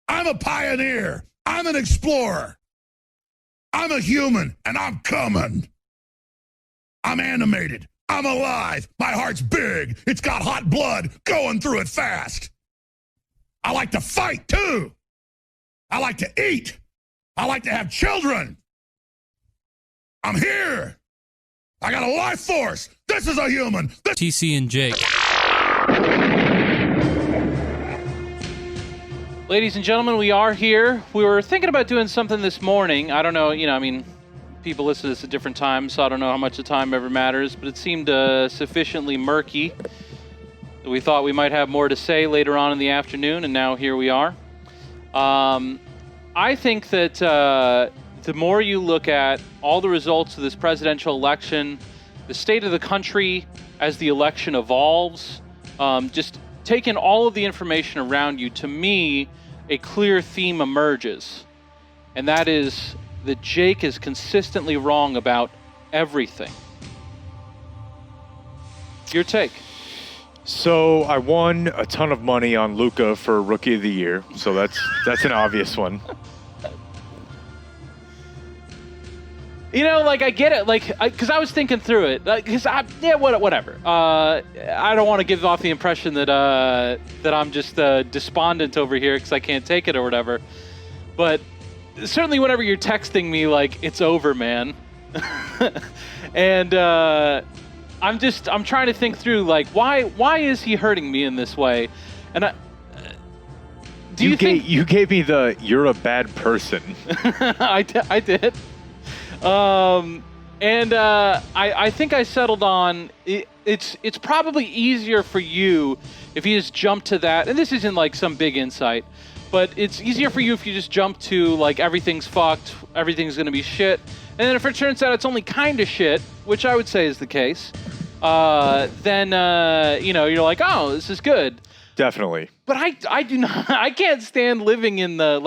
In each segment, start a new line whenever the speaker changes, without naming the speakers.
I'm a pioneer. I'm an explorer. I'm a human, and I'm coming. I'm animated. I'm alive. My heart's big. It's got hot blood going through it fast. I like to fight, too. I like to eat. I like to have children. I'm here. I got a life force. This is a human.
TC and Jake.
Ladies and gentlemen, we are here. We were thinking about doing something this morning. I don't know, people listen to this at different times, so I don't know how much the time ever matters, but it seemed sufficiently murky that we thought we might have more to say later on in the afternoon, and now here we are. I think that the more you look at all the results of this presidential election, the state of the country as the election evolves, just taking all of the information around you, to me, a clear theme emerges. And that is that Jake is consistently wrong about everything. Your take?
So I won a ton of money on Luka for Rookie of the Year, so that's an obvious one.
I get it, because I was thinking through it, whatever. I don't want to give off the impression that I'm just despondent over here because I can't take it or whatever. But certainly whenever you're texting me, it's over, man. And I'm trying to think through, why is he hurting me in this way? And you
gave me the "you're a bad person."
I did. I think I settled on it's probably easier for you if you just jump to that, and this isn't some big insight, but it's easier for you if you just jump to everything's fucked, everything's gonna be shit, and then if it turns out it's only kind of shit, which I would say is the case, then you're like, oh, this is good.
Definitely.
But I do not. I can't stand living in the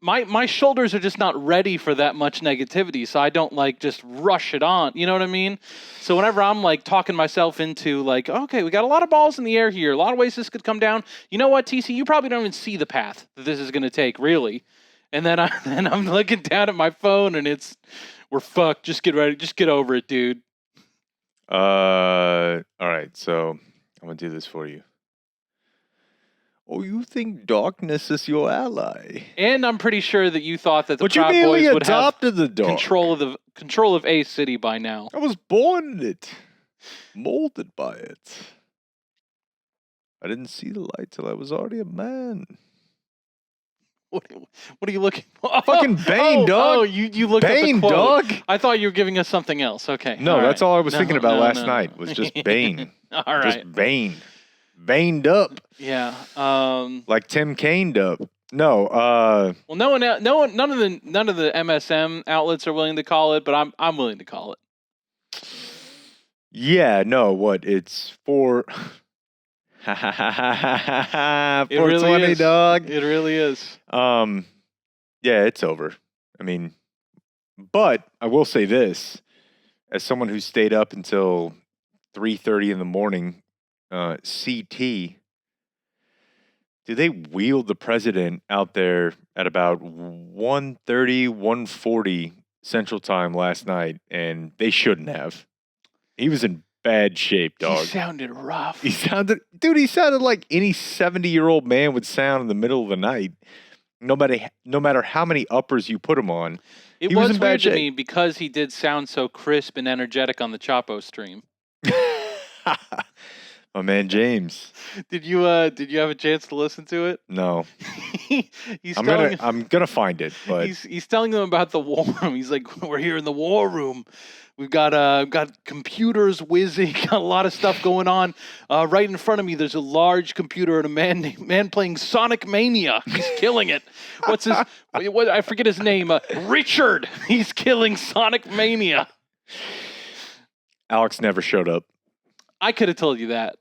My shoulders are just not ready for that much negativity, so I don't just rush it on. You know what I mean? So whenever I'm talking myself into okay, we got a lot of balls in the air here, a lot of ways this could come down. You know what, TC? You probably don't even see the path that this is going to take, really. And then I'm looking down at my phone, and we're fucked. Just get ready. Just get over it, dude.
All right. So I'm gonna do this for you. Oh, you think darkness is your ally?
And I'm pretty sure that you thought that the
But you
Proud
merely
Boys would have
adopted the dark.
control of a city by now.
I was born in it, molded by it. I didn't see the light till I was already a man.
What are you looking for?
Fucking Bane, dog.
Oh, you looked
Bane,
at the quote.
dog.
I thought you were giving us something else. Okay.
No, that's all I was thinking about last
no.
night was just Bane.
All right.
Just Bane. Baned up.
Yeah.
Like Tim Caned up. No.
Well, none of the MSM outlets are willing to call it, but I'm willing to call it.
Yeah. No. What? It's for.
It
420,
really is.
dog.
It really is.
Yeah, it's over. I mean, but I will say this, as someone who stayed up until 3:30 in the morning, CT, do they wheeled the president out there at about 1:30, 1:40 Central Time last night, and they shouldn't have. He was in bad shape, dog.
He sounded rough.
He sounded like any 70-year-old man would sound in the middle of the night. No matter how many uppers you put him on.
It was weird to me because he did sound so crisp and energetic on the Chapo stream.
My man James.
Did you have a chance to listen to it?
No.
I'm
gonna find it, but
he's telling them about the war room. He's like, we're here in the war room. We've got computers whizzing, got a lot of stuff going on. Right in front of me, there's a large computer and a man playing Sonic Mania. He's killing it. What's his? I forget his name. Richard. He's killing Sonic Mania.
Alex never showed up.
I could have told you that.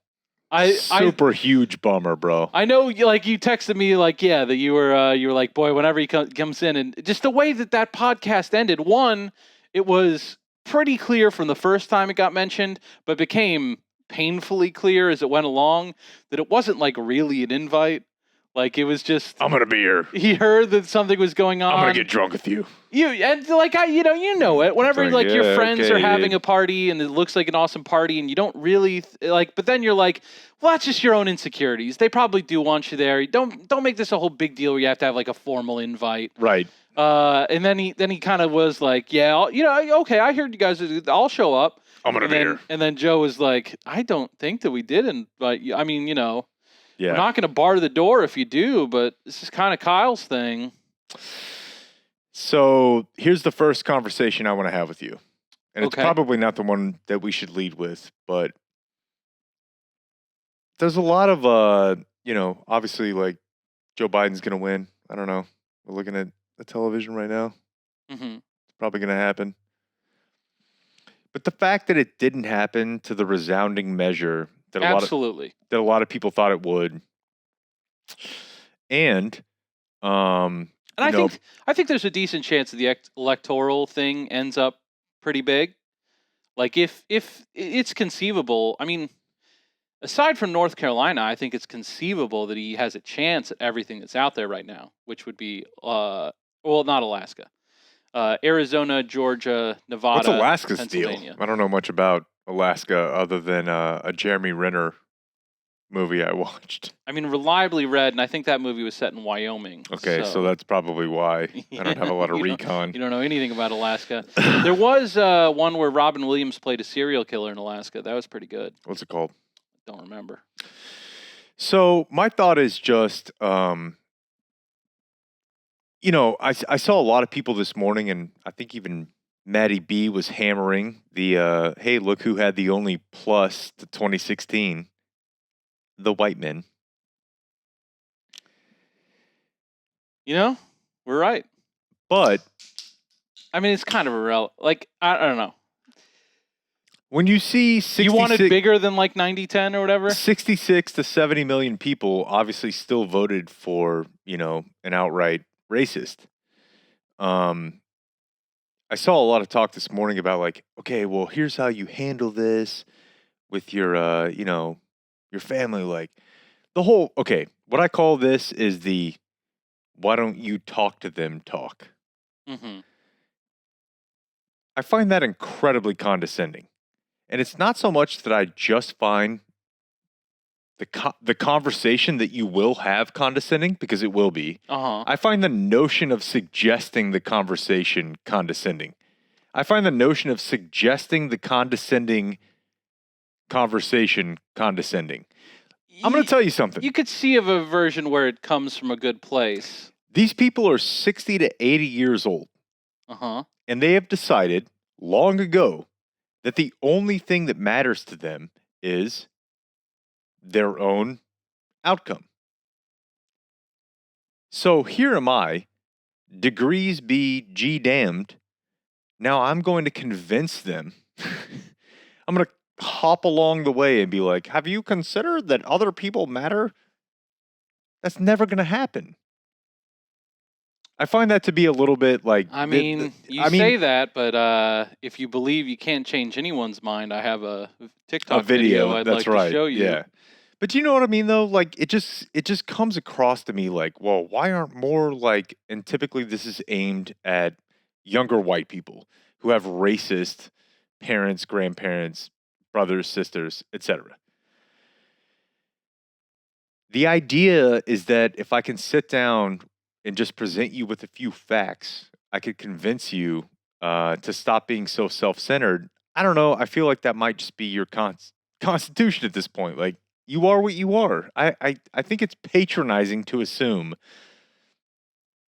Super huge bummer, bro.
I know, you texted me, that you were like, boy, whenever he comes in, and just the way that podcast ended. One, it was pretty clear from the first time it got mentioned, but became painfully clear as it went along that it wasn't really an invite. Like it was just
I'm gonna be here.
he heard that something was going on.
I'm gonna get drunk with you.
And like you know it. Whenever
It's
like
like,
your
yeah,
friends
okay,
are having
dude.
a party and it looks like an awesome party and you don't really like, but then you're like, well, that's just your own insecurities. They probably do want you there. Don't make this a whole big deal where you have to have like a formal invite.
Right.
And then he kind of was like, yeah, okay, I heard you guys. I'll show up.
I'm gonna
And
be
then
here.
and then Joe was like, I don't think that we didn't, but I mean, we're
Yeah.
not going to bar the door if you do, but this is kind of Kyle's thing.
So here's the first conversation I want to have with you. And it's
Okay.
probably not the one that we should lead with, but there's a lot of, obviously like Joe Biden's going to win. I don't know. We're looking at the television right now.
Mm-hmm.
It's probably going to happen. But the fact that it didn't happen to the resounding measure that
Absolutely.
a lot of people thought it would. And,
And I think there's a decent chance that the electoral thing ends up pretty big. Like if it's conceivable, I mean, aside from North Carolina, I think it's conceivable that he has a chance at everything that's out there right now, which would be not Alaska, Arizona, Georgia, Nevada.
what's Alaska's
Pennsylvania.
deal? I don't know much about Alaska other than a Jeremy Renner movie I watched.
I mean, reliably read, and I think that movie was set in Wyoming.
Okay, so that's probably why I don't have a lot of
You
recon.
don't know anything about Alaska. There was one where Robin Williams played a serial killer in Alaska. That was pretty good.
What's it called?
Don't remember.
So my thought is just, I saw a lot of people this morning, and I think even Maddie B was hammering the, hey, look who had the only plus to 2016. The white men.
We're right.
But
I mean, it's kind of irrelevant. Like, I don't know.
when you see 66,
You want it bigger than like 90-10 or whatever?
66 to 70 million people obviously still voted for, an outright racist. I saw a lot of talk this morning about like, okay, well, here's how you handle this with your, your family. Like what I call this is the, why don't you talk to them talk?
Mm-hmm.
I find that incredibly condescending. And it's not so much that I just find the conversation that you will have condescending, because it will be.
Uh-huh.
I find the notion of suggesting the conversation condescending. I find the notion of suggesting the condescending conversation condescending. I'm going to tell you something.
You could see of a version where it comes from a good place.
These people are 60 to 80 years old.
Uh-huh.
And they have decided long ago that the only thing that matters to them is their own outcome. So here am I, degrees be G damned. Now I'm going to convince them. I'm going to hop along the way and be like, have you considered that other people matter? That's never going to happen. I find that to be a little bit like...
you say that, but if you believe you can't change anyone's mind, I have a TikTok video I'd
that's
like
right.
to show you.
Yeah. But you know what I mean, though? Like, it just comes across to me like, well, why aren't more like... And typically this is aimed at younger white people who have racist parents, grandparents, brothers, sisters, etc. The idea is that if I can sit down and just present you with a few facts, I could convince you to stop being so self-centered. I don't know. I feel like that might just be your constitution at this point. Like, you are what you are. I think it's patronizing to assume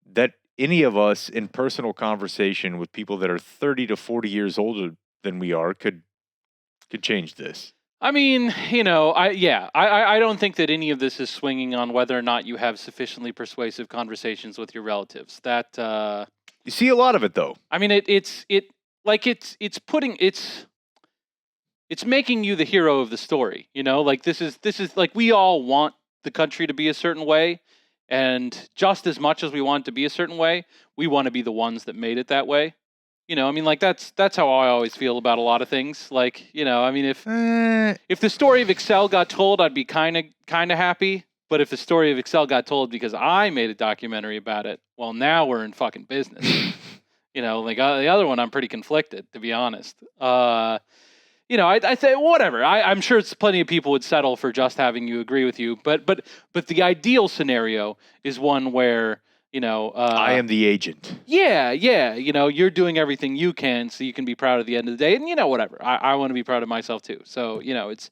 that any of us in personal conversation with people that are 30 to 40 years older than we are could change this.
I mean, I don't think that any of this is swinging on whether or not you have sufficiently persuasive conversations with your relatives. That
you see a lot of it, though.
I mean, it's making you the hero of the story. Like this is like we all want the country to be a certain way, and just as much as we want it to be a certain way, we want to be the ones that made it that way. I mean, like that's how I always feel about a lot of things. Like, I mean, if the story of Excel got told, I'd be kind of happy. But if the story of Excel got told because I made a documentary about it, well, now we're in fucking business. The other one, I'm pretty conflicted, to be honest. I say whatever. I'm sure it's plenty of people would settle for just having you agree with you. But the ideal scenario is one where
I am the agent.
Yeah. You're doing everything you can so you can be proud at the end of the day, and whatever. I want to be proud of myself too. So it's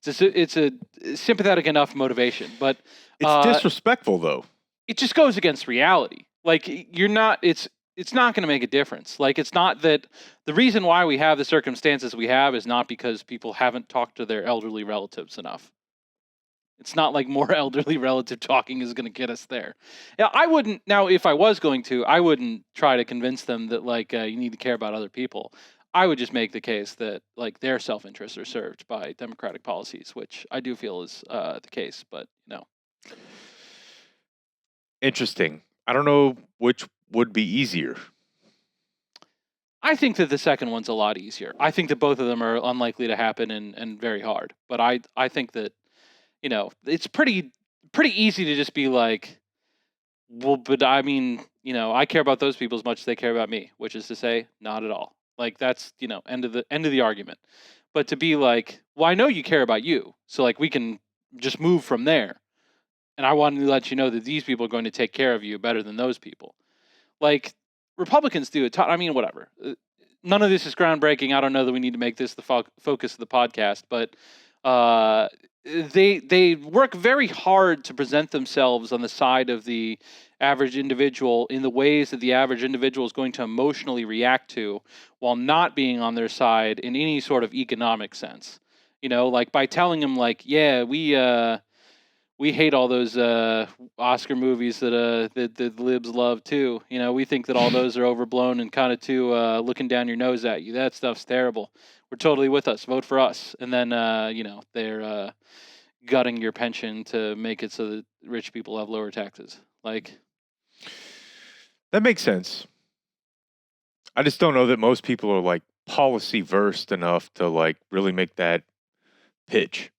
a sympathetic enough motivation, but
It's disrespectful though.
it just goes against reality. Like you're not. It's not going to make a difference. Like it's not that the reason why we have the circumstances we have is not because people haven't talked to their elderly relatives enough. It's not like more elderly relative talking is going to get us there. Now, I wouldn't. Now, if I was going to, I wouldn't try to convince them that you need to care about other people. I would just make the case that their self-interests are served by democratic policies, which I do feel is the case. But
Interesting. I don't know which would be easier.
I think that the second one's a lot easier. I think that both of them are unlikely to happen and very hard. But I think that it's pretty easy to just be like, well, but I mean, I care about those people as much as they care about me, which is to say, not at all. Like that's end of the argument. But to be like, well, I know you care about you, so we can just move from there. And I wanted to let you know that these people are going to take care of you better than those people. Like Republicans do it. I mean, whatever. None of this is groundbreaking. I don't know that we need to make this the focus of the podcast, but they work very hard to present themselves on the side of the average individual in the ways that the average individual is going to emotionally react to, while not being on their side in any sort of economic sense. By telling them yeah, we hate all those Oscar movies that the libs love too. We think that all those are overblown and kind of too looking down your nose at you. That stuff's terrible. We're totally with us. Vote for us. And then they're gutting your pension to make it so that rich people have lower taxes.
That makes sense. I just don't know that most people are policy versed enough to really make that pitch.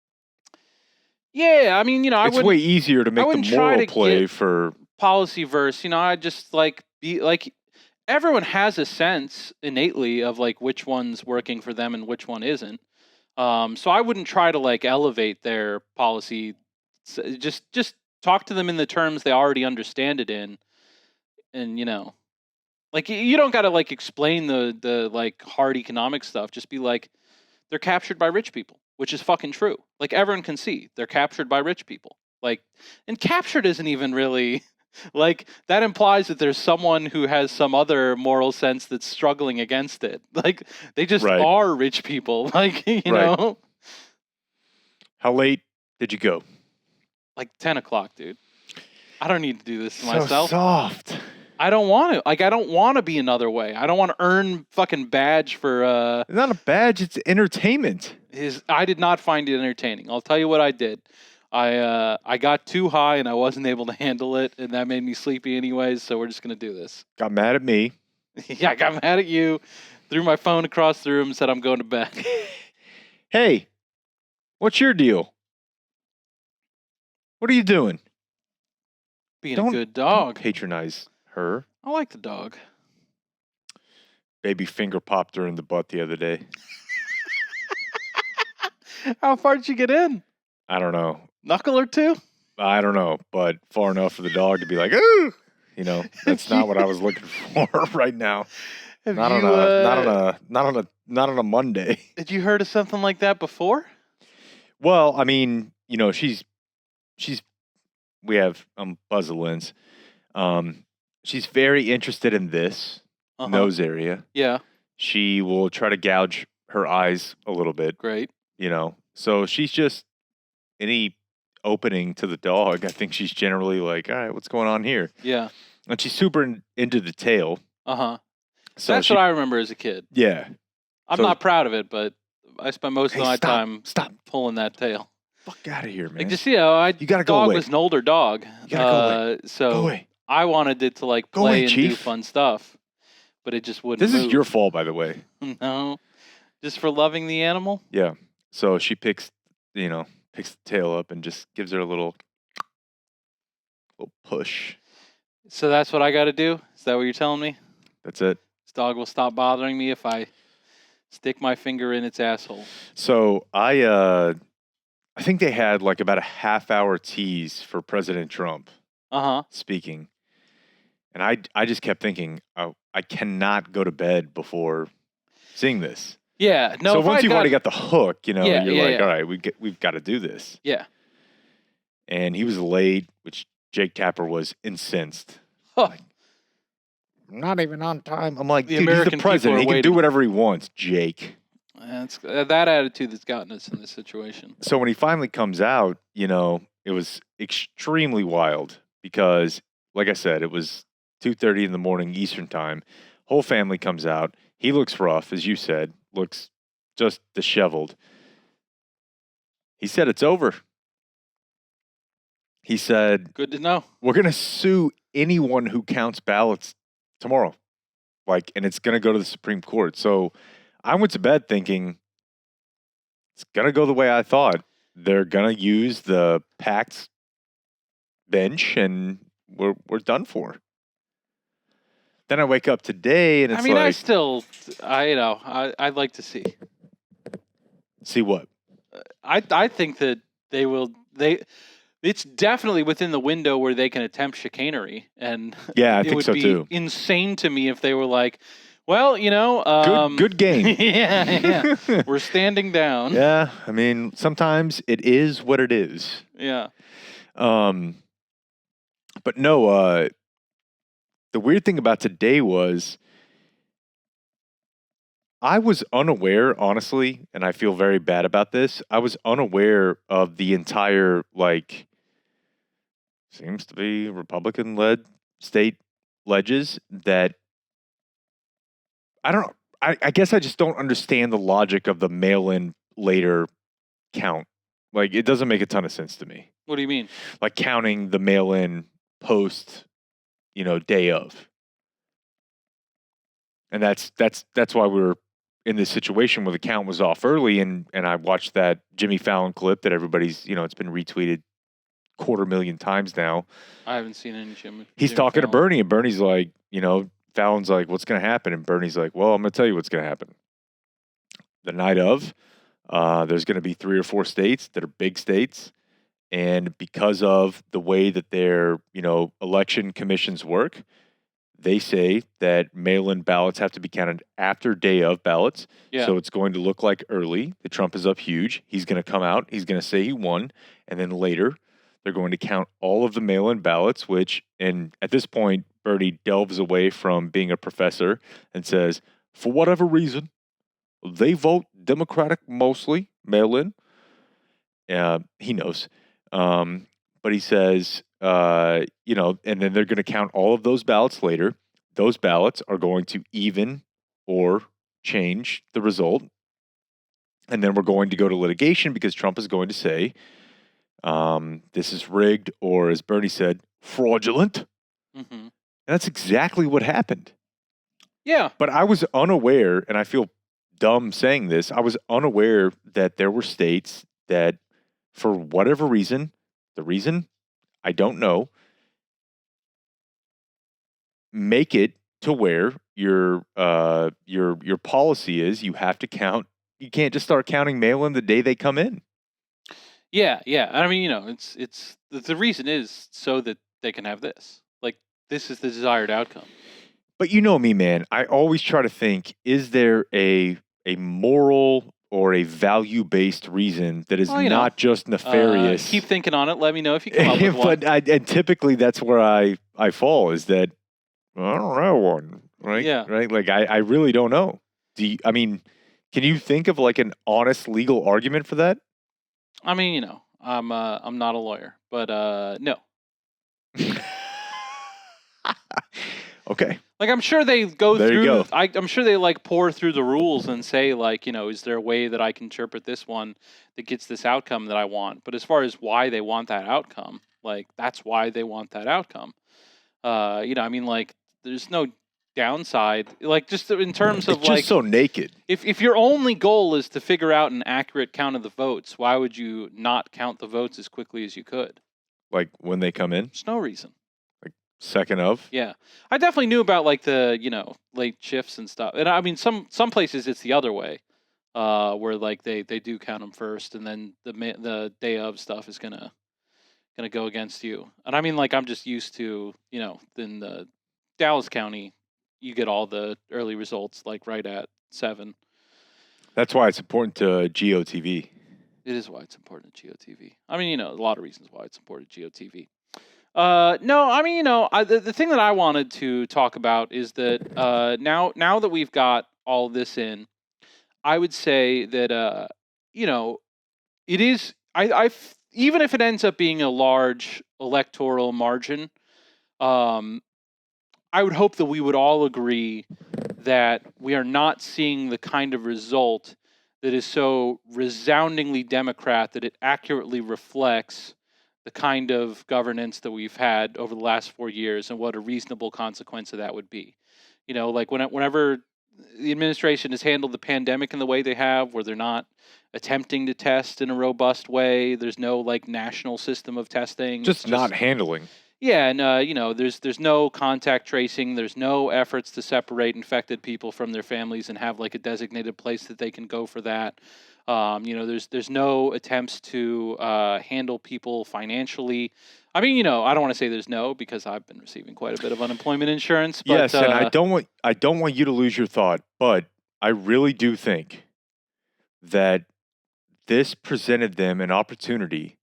Yeah, I mean,
it's way easier to make the moral play for
policy verse. I just be everyone has a sense innately of which one's working for them and which one isn't. So I wouldn't try to elevate their policy. Just talk to them in the terms they already understand it in, and you don't got to explain the hard economic stuff. Just be they're captured by rich people, which is fucking true. Everyone can see they're captured by rich people. And captured isn't even really that implies that there's someone who has some other moral sense that's struggling against it. They just are rich people. You know.
How late did you go?
10 o'clock, dude. I don't need to do this to myself.
Soft.
I don't want to. I don't want to be another way. I don't want to earn fucking badge for.
It's not a badge. It's entertainment.
I did not find it entertaining. I'll tell you what I did. I got too high and I wasn't able to handle it, and that made me sleepy anyways. So we're just gonna do this.
Got mad at me.
Yeah, I got mad at you. Threw my phone across the room and said I'm going to bed.
Hey, what's your deal? What are you doing?
Being a good dog.
Don't patronize her.
I like the dog.
Baby finger popped her in the butt the other day.
How far did you get in?
I don't know.
Knuckle or two?
I don't know, but far enough for the dog to be like, ooh. That's not what I was looking for right now. Not on a Monday.
Had you heard of something like that before?
Well, I mean, we have Buzza Lens. She's very interested in this nose area.
Yeah.
She will try to gouge her eyes a little bit.
Great.
So she's just any opening to the dog. I think she's generally like, all right, what's going on here?
Yeah.
And she's super into the tail.
So that's what I remember as a kid.
Yeah.
I'm not proud of it, but I spent most of my time pulling that tail.
Fuck out of here, man.
You
gotta go away.
Was an older dog.
You gotta go away.
So
go away.
I wanted it to play and do fun stuff, but it just wouldn't.
This is your fault, by the way.
No, just for loving the animal.
Yeah. So she picks the tail up and just gives her a little little push.
So that's what I got to do? Is that what you're telling me?
That's it.
This dog will stop bothering me if I stick my finger in its asshole.
So I think they had like about a half-hour tease for President Trump speaking, and I just kept thinking, oh, I cannot go to bed before seeing this.
Yeah. No.
So once you've already got the hook, you're like,
yeah.
all right, we've got to do this.
Yeah.
And he was late, which Jake Tapper was incensed.
Huh.
Like, not even on time. I'm like,
The
dude,
American
he's the president. He
people are
can do
waiting.
whatever he wants, Jake.
That's that attitude that's gotten us in this situation.
So when he finally comes out, it was extremely wild because, like I said, it was 2:30 in the morning Eastern time. Whole family comes out. He looks rough, as you said, looks just disheveled. He said it's over. He said,
Good to know.
we're going to sue anyone who counts ballots tomorrow. And it's going to go to the Supreme Court. So I went to bed thinking it's going to go the way I thought. They're going to use the packed bench and we're done for. Then I wake up today and it's
I'd like to see.
See what?
I think that it's definitely within the window where they can attempt chicanery, and
Yeah, I
it
think
would
so
be
too.
insane to me if they were like, well,
Good game.
yeah, we're standing down.
Yeah, I mean, sometimes it is what it is.
Yeah.
But no, the weird thing about today was I was unaware, honestly, and I feel very bad about this. I was unaware of the entire, seems to be Republican-led state ledges that I guess I just don't understand the logic of the mail-in later count. It doesn't make a ton of sense to me.
What do you mean?
Like counting the mail-in post, day of. And that's why we were in this situation where the count was off early, and I watched that Jimmy Fallon clip that everybody's, it's been retweeted 250,000 times now.
I haven't seen any Jimmy.
He's talking to Bernie, and Bernie's like, Fallon's like, what's going to happen? And Bernie's like, well, I'm going to tell you what's going to happen. The night of, there's going to be 3 or 4 states that are big states. And because of the way that their, election commissions work, they say that mail-in ballots have to be counted after day of ballots.
Yeah.
So it's going to look like early. The Trump is up huge. He's going to come out. He's going to say he won. And then later, they're going to count all of the mail-in ballots, and at this point, Bernie delves away from being a professor and says, for whatever reason, they vote Democratic mostly, mail-in. He knows. But he says, and then they're going to count all of those ballots later. Those ballots are going to even or change the result. And then we're going to go to litigation because Trump is going to say, this is rigged, or as Bernie said, fraudulent.
Mm-hmm.
And that's exactly what happened.
Yeah.
But I was unaware, and I feel dumb saying this, I was unaware that there were states that, for whatever reason, the reason, I don't know, make it to where your policy is you have to count. You can't just start counting mail-in the day they come in.
Yeah. I mean, it's the reason is so that they can have this. This is the desired outcome.
But you know me, man. I always try to think: is there a moral or a value-based reason that is not just nefarious?
Keep thinking on it. Let me know if you come up with one.
And typically that's where I fall, is that I don't know one, right?
Yeah.
Right. I really don't know. Can you think of an honest legal argument for that?
I mean, I'm not a lawyer, but no.
Okay.
I'm sure they go
there
through.
You go.
I'm sure they pour through the rules and say is there a way that I can interpret this one that gets this outcome that I want? But as far as why they want that outcome, that's why they want that outcome. There's no downside. Just in terms of
it's just so naked.
If your only goal is to figure out an accurate count of the votes, why would you not count the votes as quickly as you could?
Like when they come in?
There's no reason.
Second of?
Yeah, I definitely knew about like the late shifts and stuff. And I mean, some places it's the other way, where like they do count them first, and then the day of stuff is gonna go against you. And I mean, like I'm just used to in the Dallas County, you get all the early results like right at 7.
That's why it's important to GOTV.
It is why it's important to GOTV. I mean, a lot of reasons why it's important to GOTV. No, I mean, the thing that I wanted to talk about is that now that we've got all this in, I would say that it is. Even if it ends up being a large electoral margin, I would hope that we would all agree that we are not seeing the kind of result that is so resoundingly Democrat that it accurately reflects the kind of governance that we've had over the last 4 years and what a reasonable consequence of that would be. Like whenever the administration has handled the pandemic in the way they have, where they're not attempting to test in a robust way, there's no like national system of testing.
Just not handling.
Yeah, and there's no contact tracing. There's no efforts to separate infected people from their families and have like a designated place that they can go for that. There's no attempts to handle people financially. I mean, I don't want to say there's no, because I've been receiving quite a bit of unemployment insurance. But,
yes, and I don't want you to lose your thought, but I really do think that this presented them an opportunity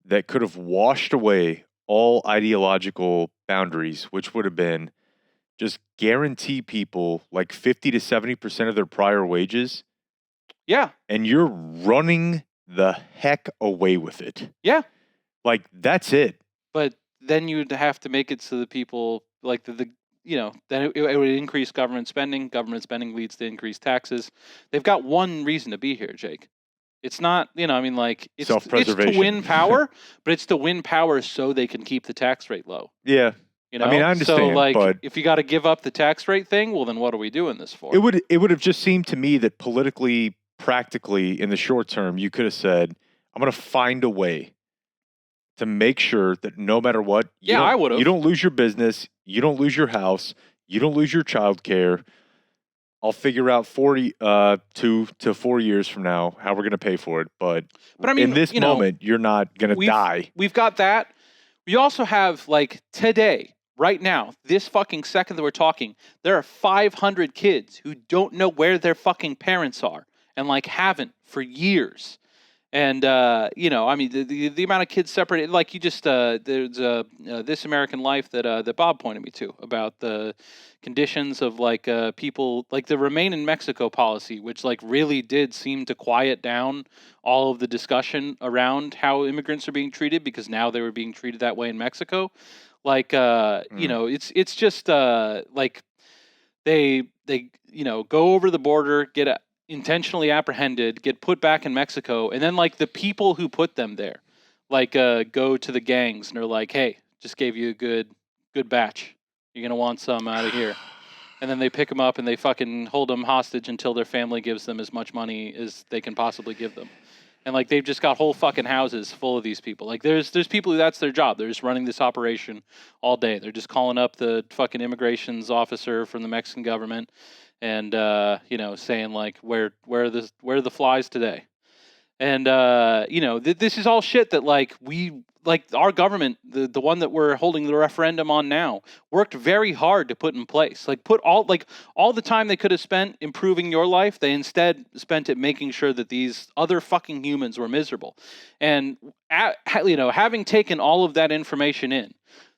that could have washed away all ideological boundaries, which would have been just guarantee people like 50 to 70% of their prior wages.
Yeah.
And you're running the heck away with it.
Yeah.
Like, that's it.
But then you'd have to make it so that people, like, then it would increase government spending. Government spending leads to increased taxes. They've got one reason to be here, Jake. It's not, it's
self-preservation.
It's to win power, but it's to win power so they can keep the tax rate low.
Yeah. I mean, I understand.
So, like,
but
if you got to give up the tax rate thing, well, then what are we doing this for?
It would have just seemed to me that politically, practically, in the short term, you could have said, I'm going to find a way to make sure that no matter what,
I would have.
You don't lose your business, you don't lose your house, you don't lose your child care. I'll figure out 2 to 4 years from now how we're going to pay for it. But
I mean,
in this moment, you're not going to die.
We've got that. We also have, like, today, right now, this fucking second that we're talking, there are 500 kids who don't know where their fucking parents are and, like, haven't for years. And, I mean, the amount of kids separated, like you just, there's This American Life that Bob pointed me to about the conditions of like people, like the Remain in Mexico policy, which like really did seem to quiet down all of the discussion around how immigrants are being treated, because now they were being treated that way in Mexico. Like, it's just like they go over the border, get intentionally apprehended, get put back in Mexico, and then like the people who put them there, like go to the gangs and they're like, hey, just gave you a good batch. You're going to want some out of here. And then they pick them up and they fucking hold them hostage until their family gives them as much money as they can possibly give them. And like they've just got whole fucking houses full of these people. Like there's people who that's their job. They're just running this operation all day. They're just calling up the fucking immigrations officer from the Mexican government and saying like where are the flies today. And this is all shit that like our government, the one that we're holding the referendum on now, worked very hard to put in place. Like put all the time they could have spent improving your life, they instead spent it making sure that these other fucking humans were miserable. And having taken all of that information in,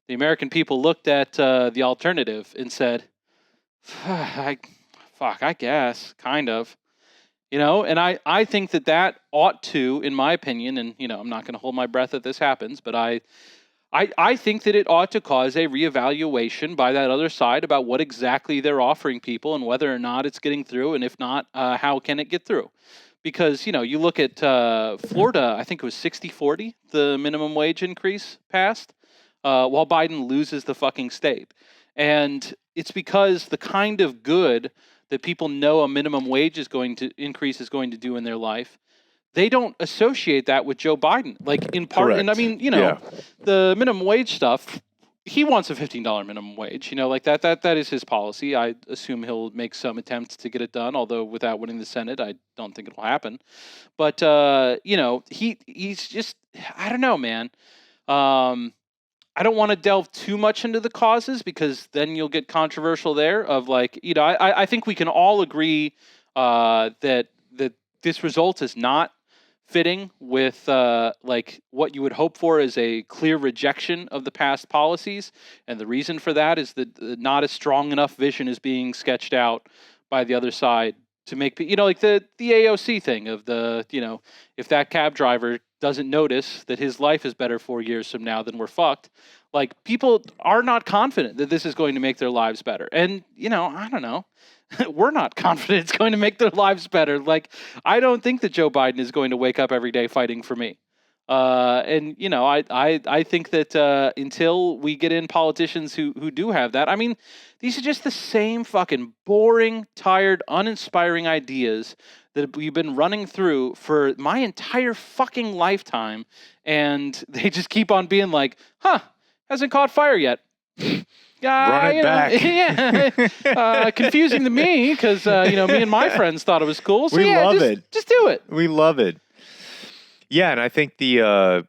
the American people looked at the alternative and said, I guess, kind of. And I think that ought to, in my opinion, and, I'm not going to hold my breath that this happens, but I think that it ought to cause a reevaluation by that other side about what exactly they're offering people and whether or not it's getting through, and if not, how can it get through? Because, you look at Florida, I think it was 60-40, the minimum wage increase passed, while Biden loses the fucking state. And it's because the kind of good that people know a minimum wage is going to increase is going to do in their life, they don't associate that with Joe Biden. Like in part, and I
Correct.
mean, the minimum wage stuff. He wants a $15 minimum wage. Like that is his policy. I assume he'll make some attempts to get it done. Although without winning the Senate, I don't think it will happen. But he's just, I don't know, man. I don't want to delve too much into the causes because then you'll get controversial there. Of like, I think we can all agree that this result is not fitting with like what you would hope for is a clear rejection of the past policies, and the reason for that is that not a strong enough vision is being sketched out by the other side to make like the AOC thing of if that cab driver doesn't notice that his life is better 4 years from now, then we're fucked. Like, people are not confident that this is going to make their lives better, and I don't know. We're not confident it's going to make their lives better. Like, I don't think that Joe Biden is going to wake up every day fighting for me. I think that until we get in politicians who do have that, I mean, these are just the same fucking boring, tired, uninspiring ideas that we've been running through for my entire fucking lifetime, and they just keep on being like, hasn't caught fire yet.
Run it back.
Confusing to me because me and my friends thought it was cool. So
we love it.
Just do it.
We love it. Yeah, and I think the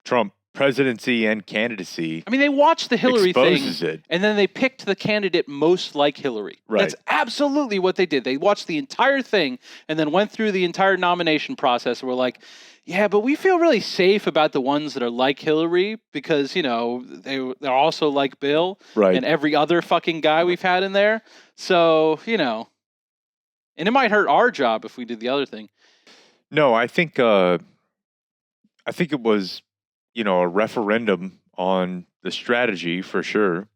Trump presidency and candidacy.
I mean, they watched the Hillary thing,
it.
and then they picked the candidate most like Hillary.
Right.
That's absolutely what they did. They watched the entire thing and then went through the entire nomination process and were like, yeah, but we feel really safe about the ones that are like Hillary because, they're also like Bill and every other fucking guy we've had in there. So, and it might hurt our job if we did the other thing.
No, I think it was, a referendum on the strategy for sure.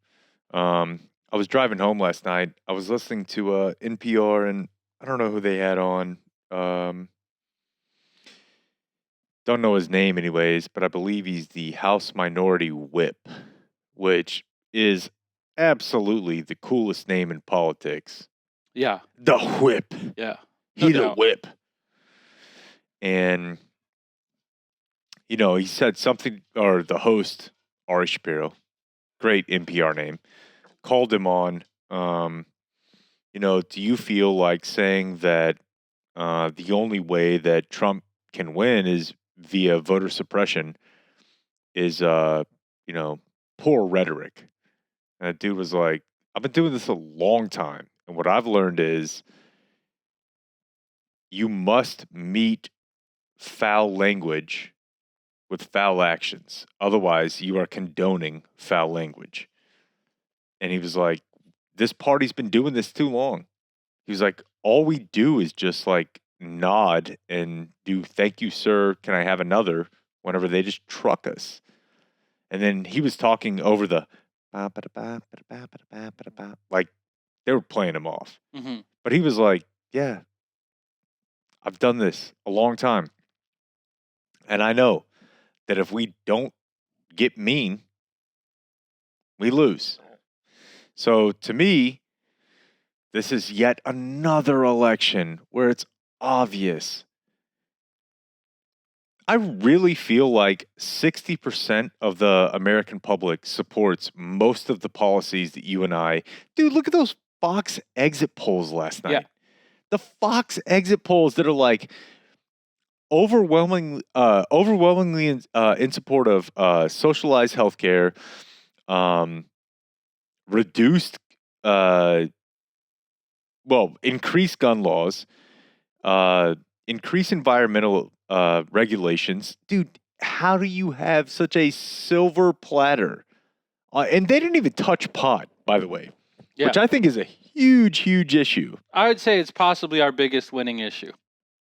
I was driving home last night. I was listening to NPR, and I don't know who they had on. Don't know his name anyways, but I believe he's the House Minority Whip, which is absolutely the coolest name in politics.
Yeah.
The Whip.
Yeah.
He the Whip. And, he said something, or the host, Ari Shapiro, great NPR name, called him on, do you feel like saying that the only way that Trump can win is via voter suppression is, poor rhetoric? And that dude was like, I've been doing this a long time. And what I've learned is you must meet foul language with foul actions. Otherwise, you are condoning foul language. And he was like, this party's been doing this too long. He was like, all we do is just like nod and do thank you, sir, can I have another, whenever they just truck us. And then he was talking over the like they were playing him off.
Mm-hmm.
But he was like, yeah, I've done this a long time. And I know that if we don't get mean, we lose. So to me, this is yet another election where it's obvious. I really feel like 60% of the American public supports most of the policies that you and I... Dude, look at those Fox exit polls last night.
Yeah.
The Fox exit polls that are like overwhelmingly in support of socialized healthcare, reduced, increased gun laws, increase environmental regulations. Dude, how do you have such a silver platter? And they didn't even touch pot, by the way, which I think is a huge, huge issue.
I would say it's possibly our biggest winning issue.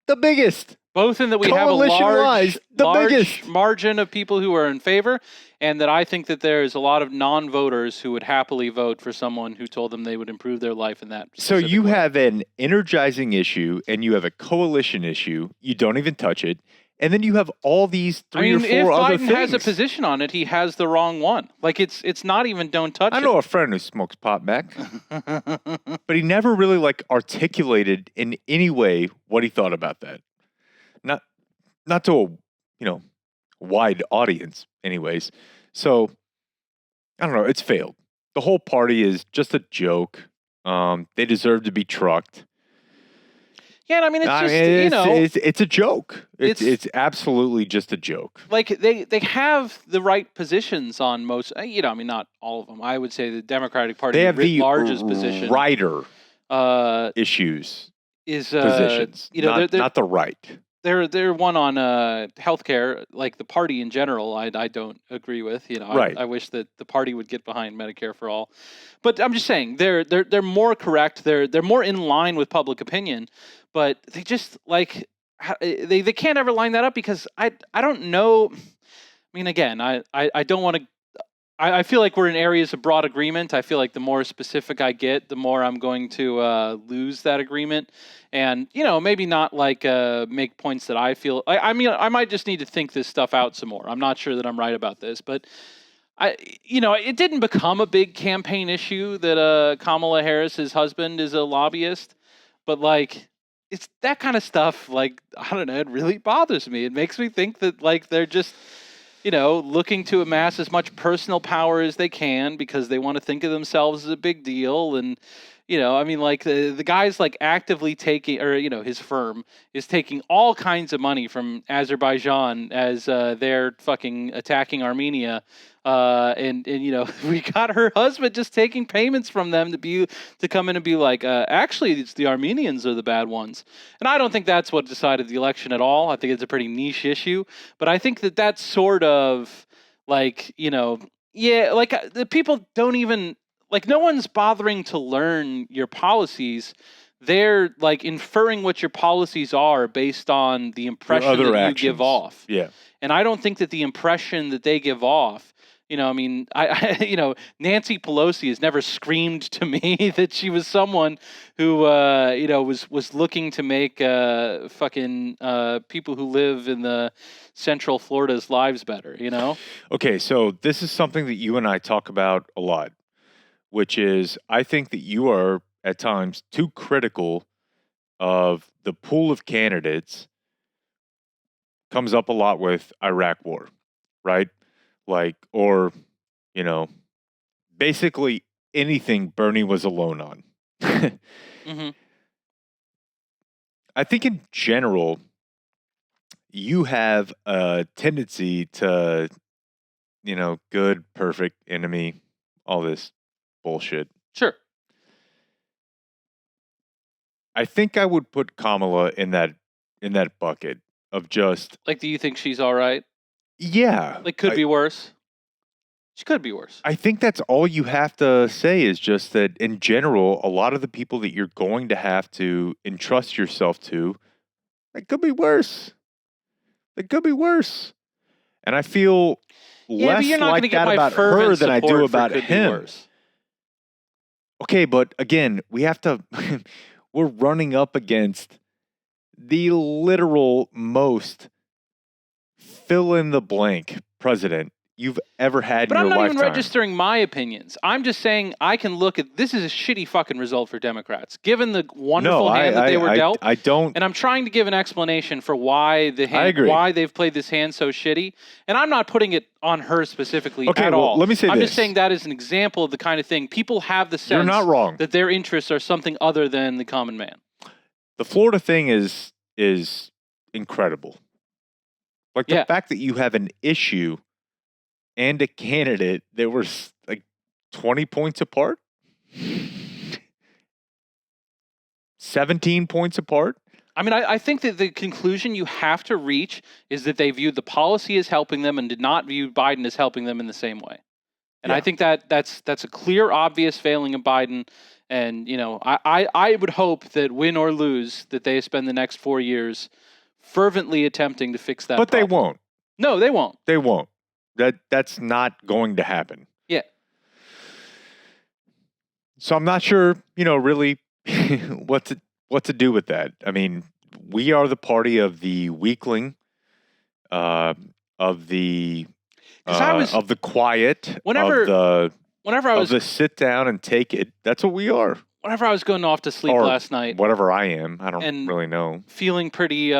The biggest.
Both in that we have a large
biggest
margin of people who are in favor, and that I think that there is a lot of non-voters who would happily vote for someone who told them they would improve their life in that.
So you
way.
have an energizing issue, and you have a coalition issue. You don't even touch it. And then you have all these three or four other things.
If Biden has a position on it, he has the wrong one. Like, it's not even don't touch it.
I know a friend who smokes pot, Mac. But he never really, articulated in any way what he thought about that. not to a wide audience, anyways. So I don't know. It's failed. The whole party is just a joke. They deserve to be trucked.
Yeah, and I mean, it's just
it's a joke. It's absolutely just a joke.
Like they have the right positions on most. I mean, not all of them. I would say the Democratic Party,
They have
writ
the
largest position,
righter
uh,
issues,
is
positions,
they're
not the right.
they're one on healthcare, like the party in general. I don't agree with.
Right.
I wish that the party would get behind Medicare for all, but I'm just saying they're more correct. They're more in line with public opinion, but they just they can't ever line that up because I don't know. I mean, again, I don't want to. I feel like we're in areas of broad agreement. I feel like the more specific I get, the more I'm going to lose that agreement. And, maybe not make points that I feel. I mean, I might just need to think this stuff out some more. I'm not sure that I'm right about this, but it didn't become a big campaign issue that Kamala Harris's husband is a lobbyist, but it's that kind of stuff. I don't know. It really bothers me. It makes me think that they're just looking to amass as much personal power as they can because they want to think of themselves as a big deal. And, I mean, the guy's actively taking, or, his firm is taking all kinds of money from Azerbaijan as they're fucking attacking Armenia. And we got her husband just taking payments from them to come in and be like, actually, it's the Armenians are the bad ones. And I don't think that's what decided the election at all. I think it's a pretty niche issue. But I think that that's sort of the people don't even, no one's bothering to learn your policies. They're inferring what your policies are based on the impression that you give off.
Yeah.
And I don't think that the impression that they give off, I mean, Nancy Pelosi has never screamed to me that she was someone who, was looking to make fucking people who live in the Central Florida's lives better,
Okay, so this is something that you and I talk about a lot, which is I think that you are at times too critical of the pool of candidates. Comes up a lot with Iraq war, right? Or, basically anything Bernie was alone on.
Mm-hmm.
I think in general, you have a tendency to, good, perfect, enemy, all this bullshit.
Sure.
I think I would put Kamala in that bucket of just
do you think she's all right?
Yeah.
Could be worse. She could be worse.
I think that's all you have to say is just that in general, a lot of the people that you're going to have to entrust yourself to, it could be worse. It could be worse. And I feel less like that about her than I do about him. Okay, but again, we have to, we're running up against the literal most fill in the blank president you've ever had in your lifetime.
But I'm not even registering my opinions. I'm just saying I can look at this is a shitty fucking result for Democrats, given the wonderful hand that they were dealt.
I don't.
And I'm trying to give an explanation for why why they've played this hand so shitty. And I'm not putting it on her specifically at all.
Let me say
I'm
this.
just saying that is an example of the kind of thing people have the sense
You're not wrong.
that their interests are something other than the common man.
The Florida thing is incredible. The fact that you have an issue and a candidate that were 20 points apart, 17 points apart.
I mean, I think that the conclusion you have to reach is that they viewed the policy as helping them and did not view Biden as helping them in the same way. And I think that's a clear, obvious failing of Biden. And, I would hope that win or lose, that they spend the next 4 years fervently attempting to fix that
problem. They won't.
No, they won't.
They won't. That's not going to happen.
Yeah.
So I'm not sure, really what to do with that. I mean, we are the party of the weakling, of the quiet,
whenever I was
of the sit down and take it. That's what we are.
Whenever I was going off to sleep last night,
whatever I am, I don't really know.
Feeling pretty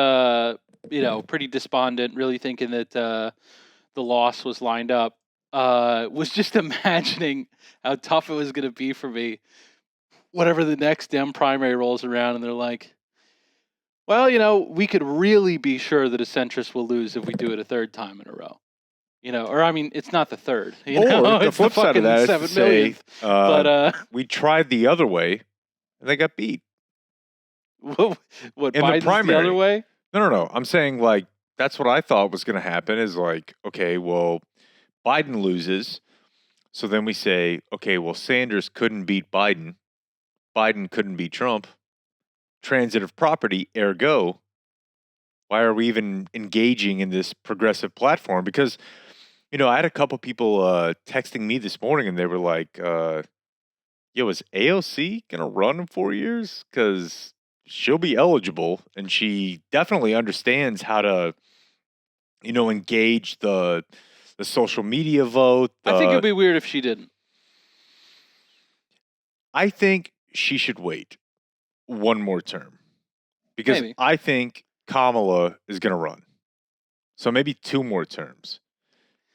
pretty despondent, really thinking that the loss was lined up, was just imagining how tough it was going to be for me whatever the next Dem primary rolls around, and they're like, well, we could really be sure that a centrist will lose if we do it a third time in a row. Or I mean, it's not the third.
Or the
it's
flip side of
fucking
that is to
7
say,
millionth. But
we tried the other way, and they got beat.
what
In the
Biden's the
primary.
other way?
No. I'm saying, like, that's what I thought was going to happen is like, okay, well, Biden loses. So then we say, okay, well, Sanders couldn't beat Biden. Biden couldn't beat Trump. Transitive property, ergo, why are we even engaging in this progressive platform? Because, I had a couple people texting me this morning, and they were like, yo, is AOC going to run in 4 years? Because she'll be eligible, and she definitely understands how to, engage the social media vote.
I think it'd be weird if she didn't.
I think she should wait one more term because
Maybe.
I think Kamala is going to run. So maybe 2 more terms.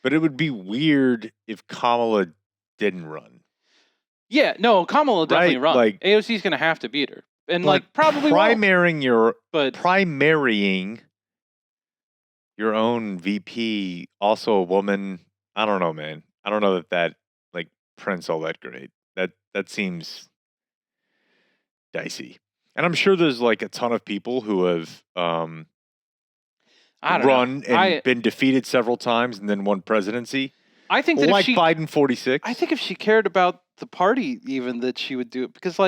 But it would be weird if Kamala didn't run.
Yeah, no, Kamala will definitely
Right,
run.
like-
AOC's going to have to beat her. And
But
probably won't.
primarying your own VP, also a woman. I don't know, man. I don't know that like prints all that great. That seems dicey. And I'm sure there's like a ton of people who have
I don't
run
know.
and been defeated several times and then won presidency.
I think that
Like
if she,
Biden 46.
I think if she cared about the party, even that she would do it, because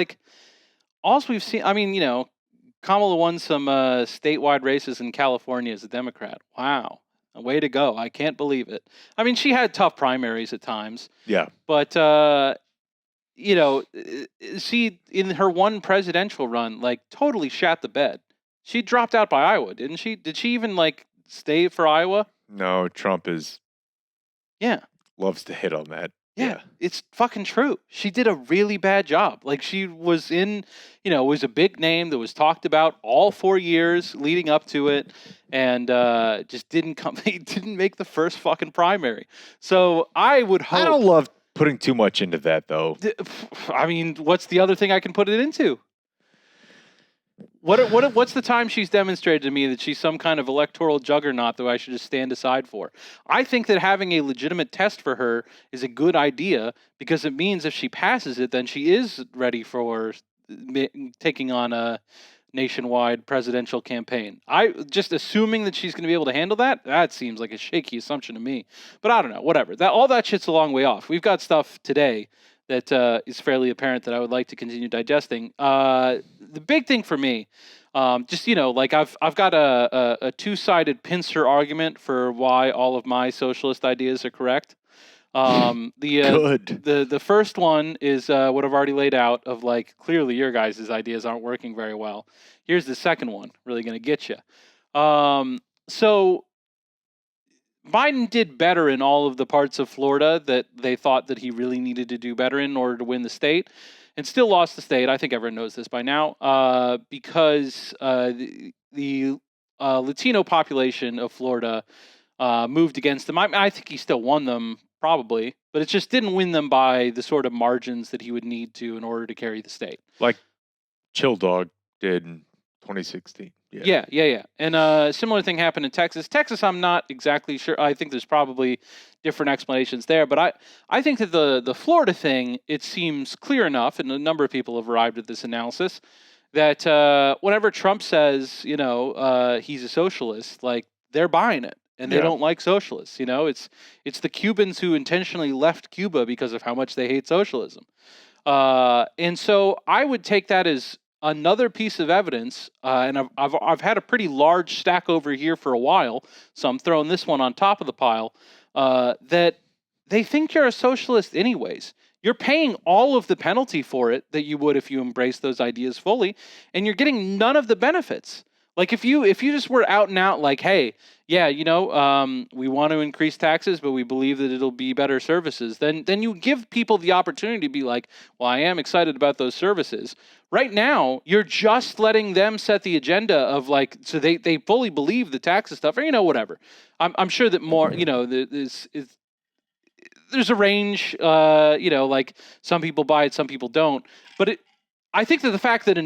all we've seen. I mean, Kamala won some statewide races in California as a Democrat. Wow, a way to go! I can't believe it. I mean, she had tough primaries at times,
Yeah.
but she in her one presidential run, totally shat the bed. She dropped out by Iowa, didn't she? Did she even stay for Iowa?
No, Trump
Yeah.
loves to hit on that.
Yeah, it's fucking true. She did a really bad job. She was in, was a big name that was talked about all 4 years leading up to it, and just didn't make the first fucking primary. So I would hope.
I don't love putting too much into that, though.
I mean, what's the other thing I can put it into? What's the time she's demonstrated to me that she's some kind of electoral juggernaut that I should just stand aside for? I think that having a legitimate test for her is a good idea because it means if she passes it, then she is ready for taking on a nationwide presidential campaign. I just assuming that she's going to be able to handle that. That seems like a shaky assumption to me. But I don't know. Whatever. All that shit's a long way off. We've got stuff today that is fairly apparent that I would like to continue digesting. The big thing for me, just I've got a two-sided pincer argument for why all of my socialist ideas are correct.
Good.
The first one is what I've already laid out of clearly your guys' ideas aren't working very well. Here's the second one, really going to get you. So Biden did better in all of the parts of Florida that they thought that he really needed to do better in order to win the state, and still lost the state. I think everyone knows this by now, because the Latino population of Florida moved against him. I think he still won them, probably, but it just didn't win them by the sort of margins that he would need to in order to carry the state.
Like Chill Dog did in 2016.
Yeah. And a similar thing happened in Texas. Texas, I'm not exactly sure. I think there's probably different explanations there, but I think that the Florida thing, it seems clear enough, and a number of people have arrived at this analysis, that whenever Trump says, he's a socialist, they're buying it. And they don't like socialists. It's the Cubans who intentionally left Cuba because of how much they hate socialism. And so I would take that as another piece of evidence, and I've had a pretty large stack over here for a while, so I'm throwing this one on top of the pile, that they think you're a socialist anyways. You're paying all of the penalty for it that you would if you embrace those ideas fully, and you're getting none of the benefits. Like if you just were out and out like, hey, yeah, we want to increase taxes, but we believe that it'll be better services, then you give people the opportunity to be like, well, I am excited about those services. Right now, you're just letting them set the agenda of like, so they fully believe the taxes stuff, or whatever. I'm sure that more, there's a range, like some people buy it, some people don't. But I think that the fact that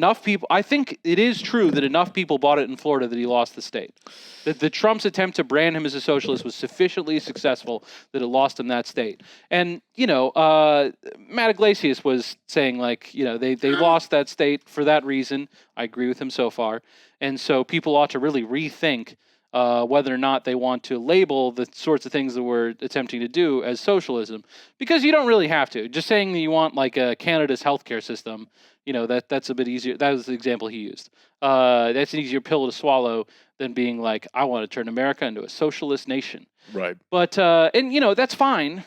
I think it is true that enough people bought it in Florida that he lost the state. That the Trump's attempt to brand him as a socialist was sufficiently successful that it lost him that state. And, Matt Iglesias was saying like, they lost that state for that reason. I agree with him so far. And so people ought to really rethink whether or not they want to label the sorts of things that we're attempting to do as socialism, because you don't really have to. Just saying that you want like Canada's healthcare system, that's a bit easier. That was the example he used. That's an easier pill to swallow than being like, I want to turn America into a socialist nation.
Right.
But that's fine.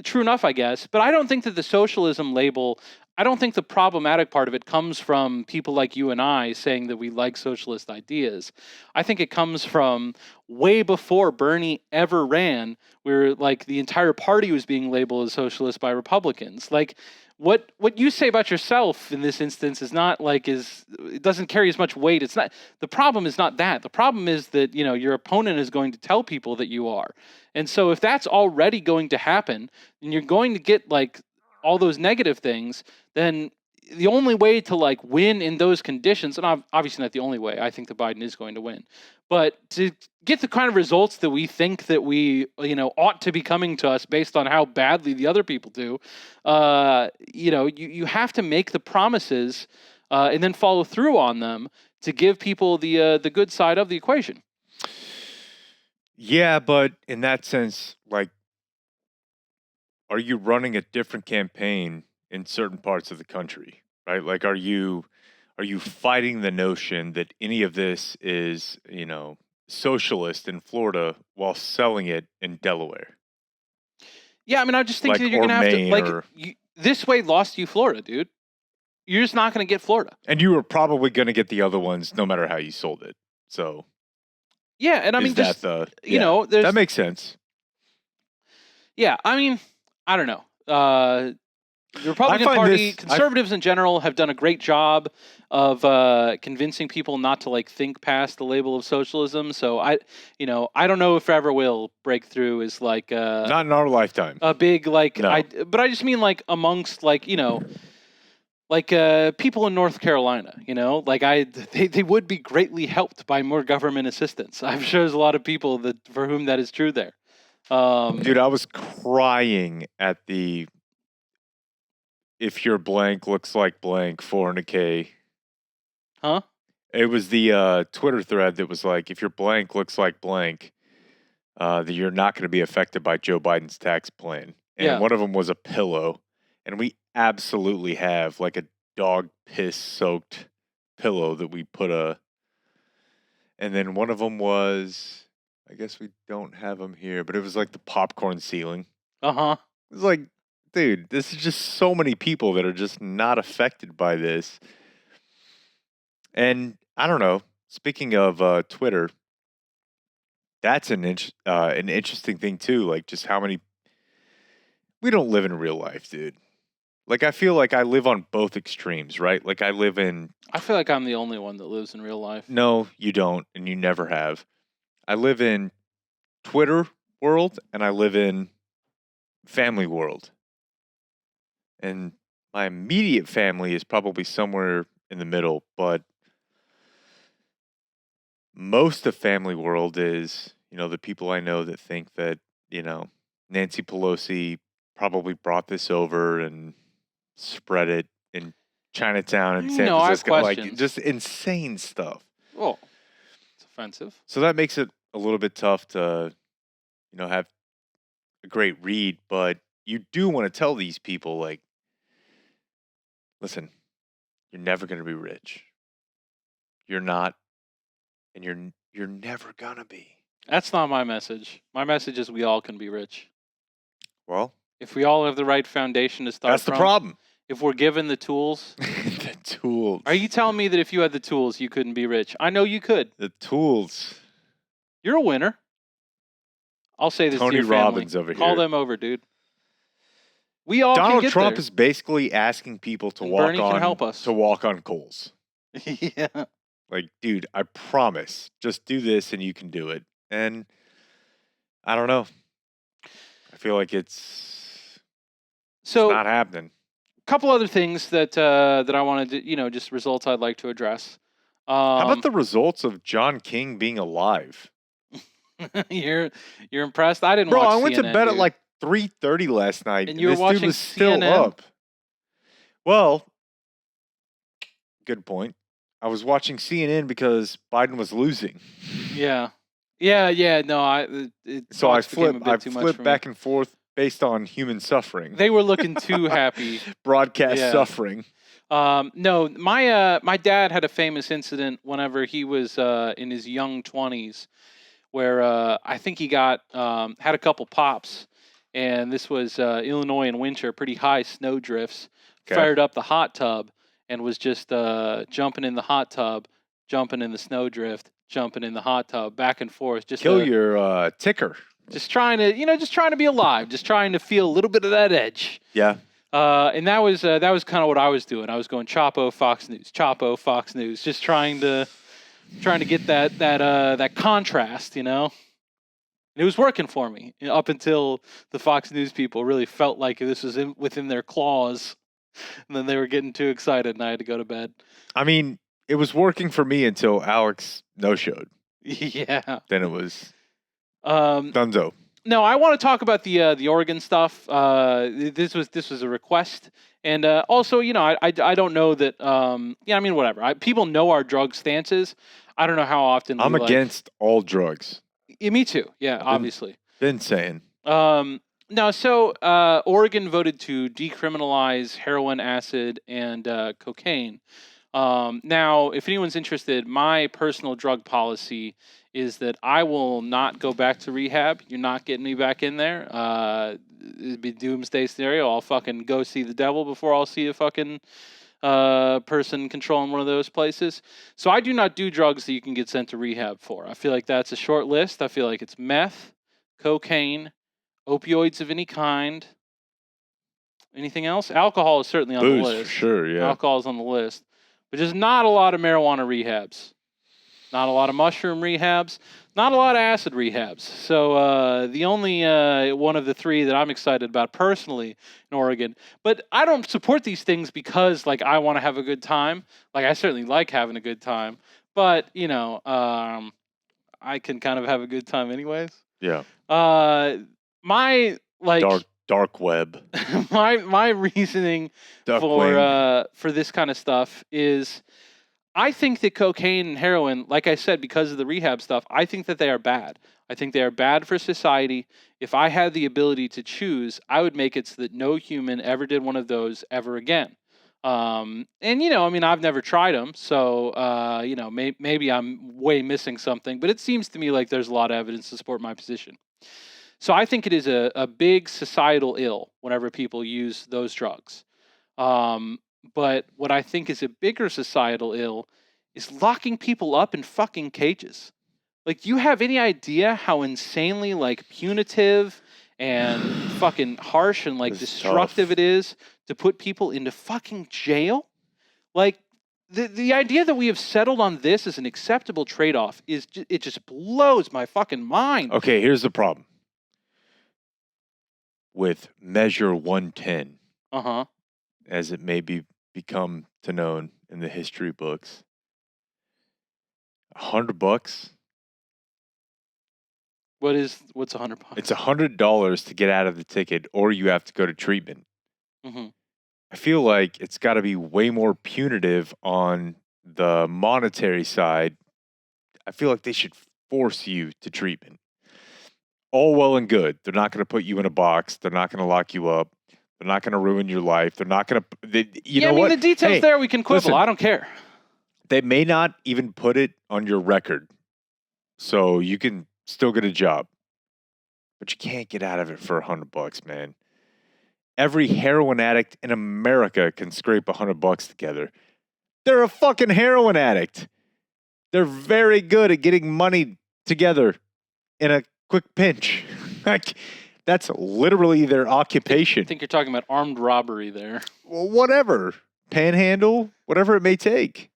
True enough, I guess. But I don't think that the socialism label. I don't think the problematic part of it comes from people like you and I saying that we like socialist ideas. I think it comes from way before Bernie ever ran, where like the entire party was being labeled as socialist by Republicans. Like what you say about yourself in this instance is not like it doesn't carry as much weight. It's not, the problem is not that. The problem is that, your opponent is going to tell people that you are. And so if that's already going to happen, and you're going to get like all those negative things, then the only way to like win in those conditions, and obviously not the only way, I think that Biden is going to win, but to get the kind of results that we think that we, ought to be coming to us based on how badly the other people do, you have to make the promises and then follow through on them to give people the good side of the equation.
Yeah, but in that sense, like, are you running a different campaign in certain parts of the country, right? Like, are you fighting the notion that any of this is, socialist in Florida while selling it in Delaware?
Yeah, I mean, I just think
Like,
that you're
or
going to have to,
Maine,
like, this way lost you Florida, dude. You're just not going to get Florida.
and you were probably going to get the other ones no matter how you sold it. So
yeah, and I mean, just there's
that makes sense.
Yeah, I mean, I don't know. The Republican Party, conservatives in general, have done a great job of convincing people not to like think past the label of socialism. So I don't know if ever will break through is like
not in our lifetime.
A big like
No.
but I just mean like amongst like like people in North Carolina, like they would be greatly helped by more government assistance. I'm sure there's a lot of people for whom that is true there.
Dude, I was crying at the if your blank looks like blank 400K.
Huh?
It was the Twitter thread that was like, if your blank looks like blank, that you're not going to be affected by Joe Biden's tax plan. And one of them was a pillow. And we absolutely have like a dog piss soaked pillow that we put and then one of them was, I guess we don't have them here, but it was like the popcorn ceiling.
Uh-huh.
It was like, dude, this is just so many people that are just not affected by this. And I don't know. Speaking of Twitter, that's an interesting thing too. Like just how many. We don't live in real life, dude. Like I feel like I live on both extremes, right? Like I live in.
I feel like I'm the only one that lives in real life.
No, you don't, and you never have. I live in Twitter world, and I live in family world. And my immediate family is probably somewhere in the middle, but most of family world is, the people I know that think that, Nancy Pelosi probably brought this over and spread it in Chinatown and San Francisco. Like just insane stuff.
Oh, it's offensive.
So that makes it a little bit tough to, have a great read, but you do want to tell these people like, listen, you're never going to be rich. You're not, and you're never going to be.
That's not my message. My message is we all can be rich.
Well,
if we all have the right foundation to start
that's the problem.
If we're given the tools,
The tools.
Are you telling me that if you had the tools, you couldn't be rich? I know you could.
The tools.
You're a winner. I'll say this
Tony
to your family.
Robbins over
Call
here.
them over, dude. We all can
Donald
get
Trump
there.
is basically asking people to
And
walk
Bernie
on
can help us.
to walk on coals.
Yeah.
Like, dude, I promise, just do this and you can do it. And I don't know. I feel like it's
So,
not happening.
a couple other things that that I wanted to, just results I'd like to address.
How about the results of John King being alive?
you're impressed? I didn't
Bro,
watch
I went to
CNN,
bed at
dude.
like 3:30 last night,
And you were
this dude
watching
was still
CNN?
up. Well, good point. I was watching CNN because Biden was losing.
Yeah. No,
So I
Fox became a
flipped
bit too much for me.
back and forth based on human suffering.
They were looking too happy.
Broadcast
Yeah.
suffering.
No, my dad had a famous incident whenever he was in his young 20s, where I think he got had a couple pops, and this was Illinois in winter, pretty high snow drifts.
Okay.
Fired up the hot tub and was just jumping in the hot tub, jumping in the snow drift, jumping in the hot tub, back and forth. Just
Kill your ticker.
just trying to be alive, just trying to feel a little bit of that edge.
Yeah.
And that was kind of what I was doing. I was going Chapo, Fox News, just trying to get that contrast, And it was working for me up until the Fox News people really felt like this was within their claws, and then they were getting too excited, and I had to go to bed.
I mean, it was working for me until Alex no-showed.
Yeah.
Then it was
Dunzo. No, I want to talk about the Oregon stuff. This was a request, and also, I don't know that. I mean, whatever. People know our drug stances. I don't know how often.
I'm against all drugs.
Me too. Yeah, obviously.
Been saying.
No, so Oregon voted to decriminalize heroin, acid, and cocaine. Now, if anyone's interested, my personal drug policy is that I will not go back to rehab. You're not getting me back in there. It'd be doomsday scenario. I'll fucking go see the devil before I'll see a fucking person controlling one of those places. So I do not do drugs that you can get sent to rehab for. I feel like that's a short list. I feel like it's meth, cocaine, opioids of any kind. Anything else? Alcohol is certainly on
Booze,
the list.
for sure, yeah.
Alcohol is on the list. But just not a lot of marijuana rehabs. Not a lot of mushroom rehabs. Not a lot of acid rehabs. So the only one of the three that I'm excited about personally in Oregon. But I don't support these things because, I want to have a good time. I certainly like having a good time. But, I can kind of have a good time anyways.
Yeah.
My,
dark web.
my reasoning for this kind of stuff is I think that cocaine and heroin, like I said, because of the rehab stuff, I think that they are bad. I think they are bad for society. If I had the ability to choose, I would make it so that no human ever did one of those ever again. And I've never tried them, so maybe I'm way missing something, but it seems to me like there's a lot of evidence to support my position. So I think it is a big societal ill whenever people use those drugs. But what I think is a bigger societal ill is locking people up in fucking cages. Do you have any idea how insanely punitive and fucking harsh and destructive it is to put people into fucking jail? The idea that we have settled on this as an acceptable trade-off it just blows my fucking mind.
Okay, here's the problem. With Measure 110, as it may become to known in the history books, $100.
What's $100?
It's $100 to get out of the ticket, or you have to go to treatment.
Mm-hmm.
I feel like it's got to be way more punitive on the monetary side. I feel like they should force you to treatment. All well and good. They're not going to put you in a box. They're not going to lock you up. They're not going to ruin your life. They're not going to. You know what?
The details there we can quibble.
Listen,
I don't care.
They may not even put it on your record, so you can still get a job, but you can't get out of it for $100, man. Every heroin addict in America can scrape $100 together. They're a fucking heroin addict. They're very good at getting money together in a quick pinch. Like, that's literally their occupation.
I think you're talking about armed robbery there.
Well, whatever. Panhandle, whatever it may take.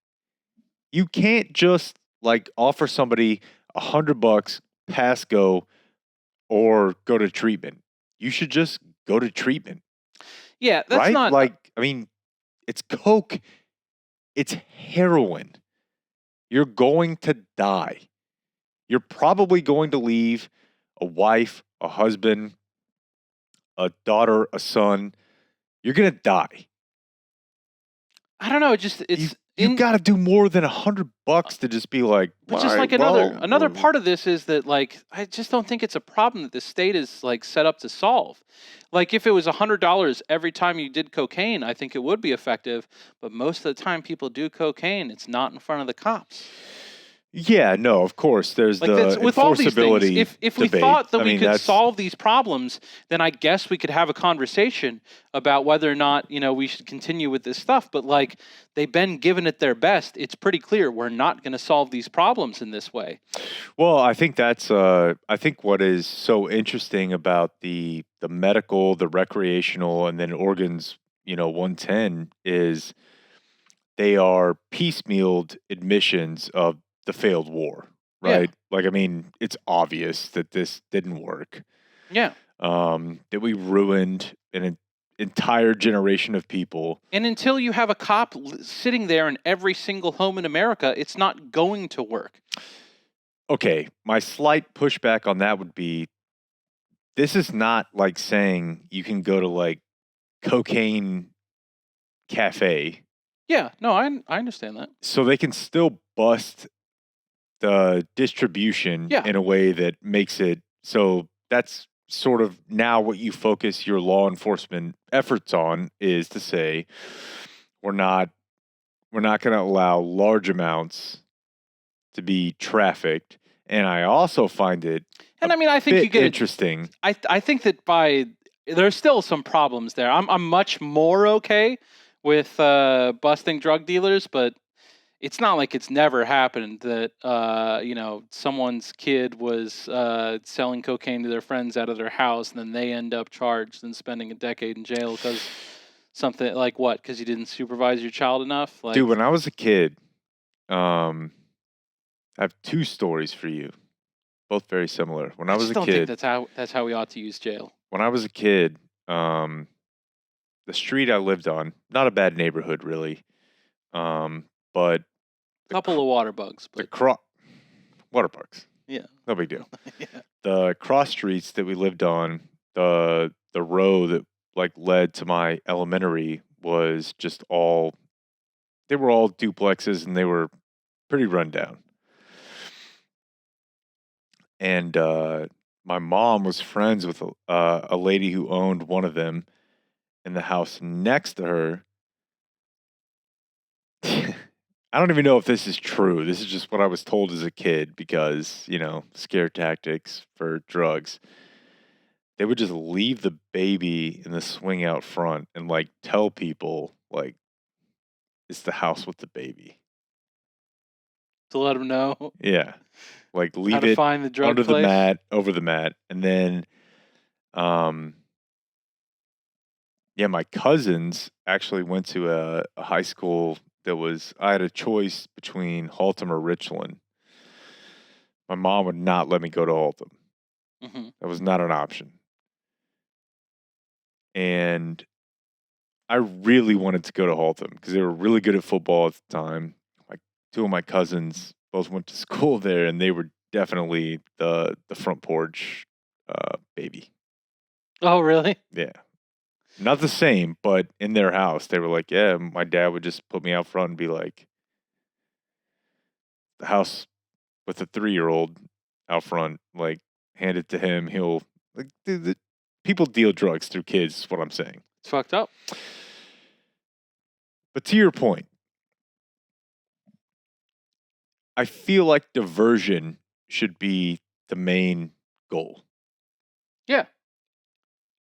You can't just like offer somebody $100, pass go, or go to treatment. You should just go to treatment.
Yeah, that's
right?
not
Like, I mean, it's coke. It's heroin. You're going to die. You're probably going to leave a wife, a husband, a daughter, a son. You're going to die.
I don't know. It just
You got to do more than $100 to just be like.
But just like another part of this is that like I just don't think it's a problem that the state is like set up to solve. Like if it was $100 every time you did cocaine, I think it would be effective. But most of the time, people do cocaine. It's not in front of the cops.
Yeah, no, of course. There's
Like
the
that's, with all these things, if we
debate.
thought that
I
we
mean,
could
that's-
solve these problems, then I guess we could have a conversation about whether or not we should continue with this stuff. But like they've been giving it their best. It's pretty clear we're not going to solve these problems in this way.
Well, I think that's I think what is so interesting about the medical, the recreational, and then organs, 110 is they are piecemealed admissions of the failed war,
Yeah.
right? Like, I mean, it's obvious that this didn't work.
Yeah.
That we ruined an entire generation of people.
And until you have a cop sitting there in every single home in America, it's not going to work.
Okay, my slight pushback on that would be this is not like saying you can go to like cocaine cafe.
Yeah, no, I understand that.
So they can still bust the distribution
Yeah.
in a way that makes it so that's sort of now what you focus your law enforcement efforts on is to say we're not going to allow large amounts to be trafficked. And I also find it
And I mean, I think you get
interesting.
I think that there's still some problems there. I'm much more okay with busting drug dealers, but it's not like it's never happened that someone's kid was selling cocaine to their friends out of their house, and then they end up charged and spending a decade in jail because something like what? Because you didn't supervise your child enough. Like,
Dude, when I was a kid, I have two stories for you, both very similar. When I was
just
a
don't think
kid,
that's how we ought to use jail.
when I was a kid, the street I lived on, not a bad neighborhood really, but
A couple of water bugs,
the
but
water parks,
yeah,
no big deal.
yeah.
The cross streets that we lived on, the row that like led to my elementary was just they were all duplexes and they were pretty run down. And my mom was friends with a lady who owned one of them, and the house next to her. I don't even know if this is true. This is just what I was told as a kid because, scare tactics for drugs. They would just leave the baby in the swing out front and like tell people like it's the house with the baby.
To let them know
Yeah. Like
how
leave
to
it
find the drug
under
place.
the mat, over the mat. And then yeah, my cousins actually went to a high school I had a choice between Haltom or Richland. My mom would not let me go to Haltom.
Mm-hmm.
That was not an option. And I really wanted to go to Haltom because they were really good at football at the time. Like two of my cousins both went to school there, and they were definitely the front porch baby.
Oh, really?
Yeah. Not the same, but in their house, they were like, yeah, my dad would just put me out front and be like, the house with a 3-year-old out front, like, hand it to him. He'll, like, people deal drugs through kids, is what I'm saying.
It's fucked up.
But to your point, I feel like diversion should be the main goal.
Yeah.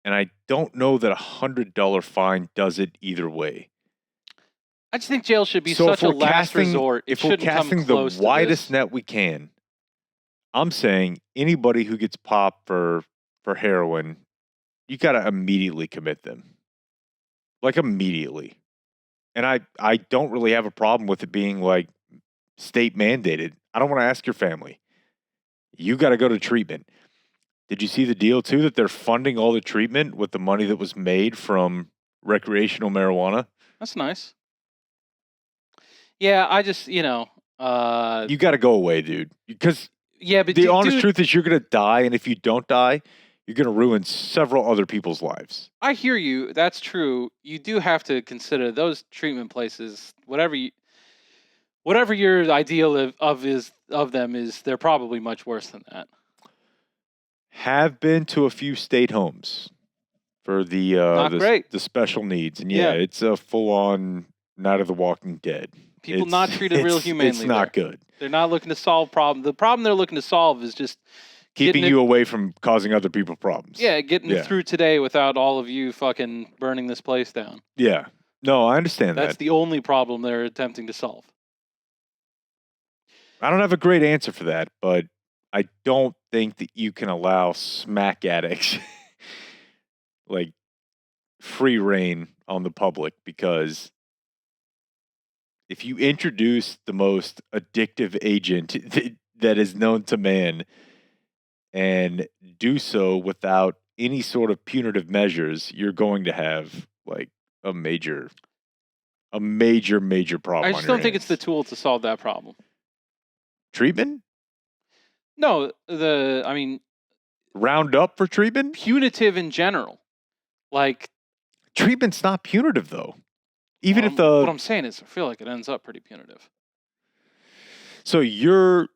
And I don't know that $100 fine does it either way.
I just think jail should be
So
such
if
a
we're
last
casting,
resort. It
if we're
shouldn't come
casting the
close to
widest
this.
net we can, I'm saying anybody who gets popped for heroin, you got to immediately commit them, like immediately. And I don't really have a problem with it being like state mandated. I don't want to ask your family. You got to go to treatment. Did you see the deal too that they're funding all the treatment with the money that was made from recreational marijuana?
That's nice. Yeah, I just
You got to go away, dude. Because
yeah, but
the honest
dude,
truth is you're going to die, and if you don't die, you're going to ruin several other people's lives.
I hear you. That's true. You do have to consider those treatment places. Whatever your ideal of them is, they're probably much worse than that.
Have been to a few state homes for
Not great.
the special needs, and
Yeah.
it's a full on Night of the Walking Dead.
People not treated real humanely.
It's not good.
They're not looking to solve problem. The problem they're looking to solve is just
Keeping you away from causing other people problems.
Yeah, getting through today without all of you fucking burning this place down.
Yeah. No, I understand
That's the only problem they're attempting to solve.
I don't have a great answer for that, but I don't think that you can allow smack addicts like free reign on the public, because if you introduce the most addictive agent that is known to man and do so without any sort of punitive measures, you're going to have like a major problem.
I just don't think it's the tool to solve that problem.
Treatment?
No, I mean,
round up for treatment?
Punitive in general. Like,
treatment's not punitive though. Even if
what I'm saying is, I feel like it ends up pretty punitive.
So your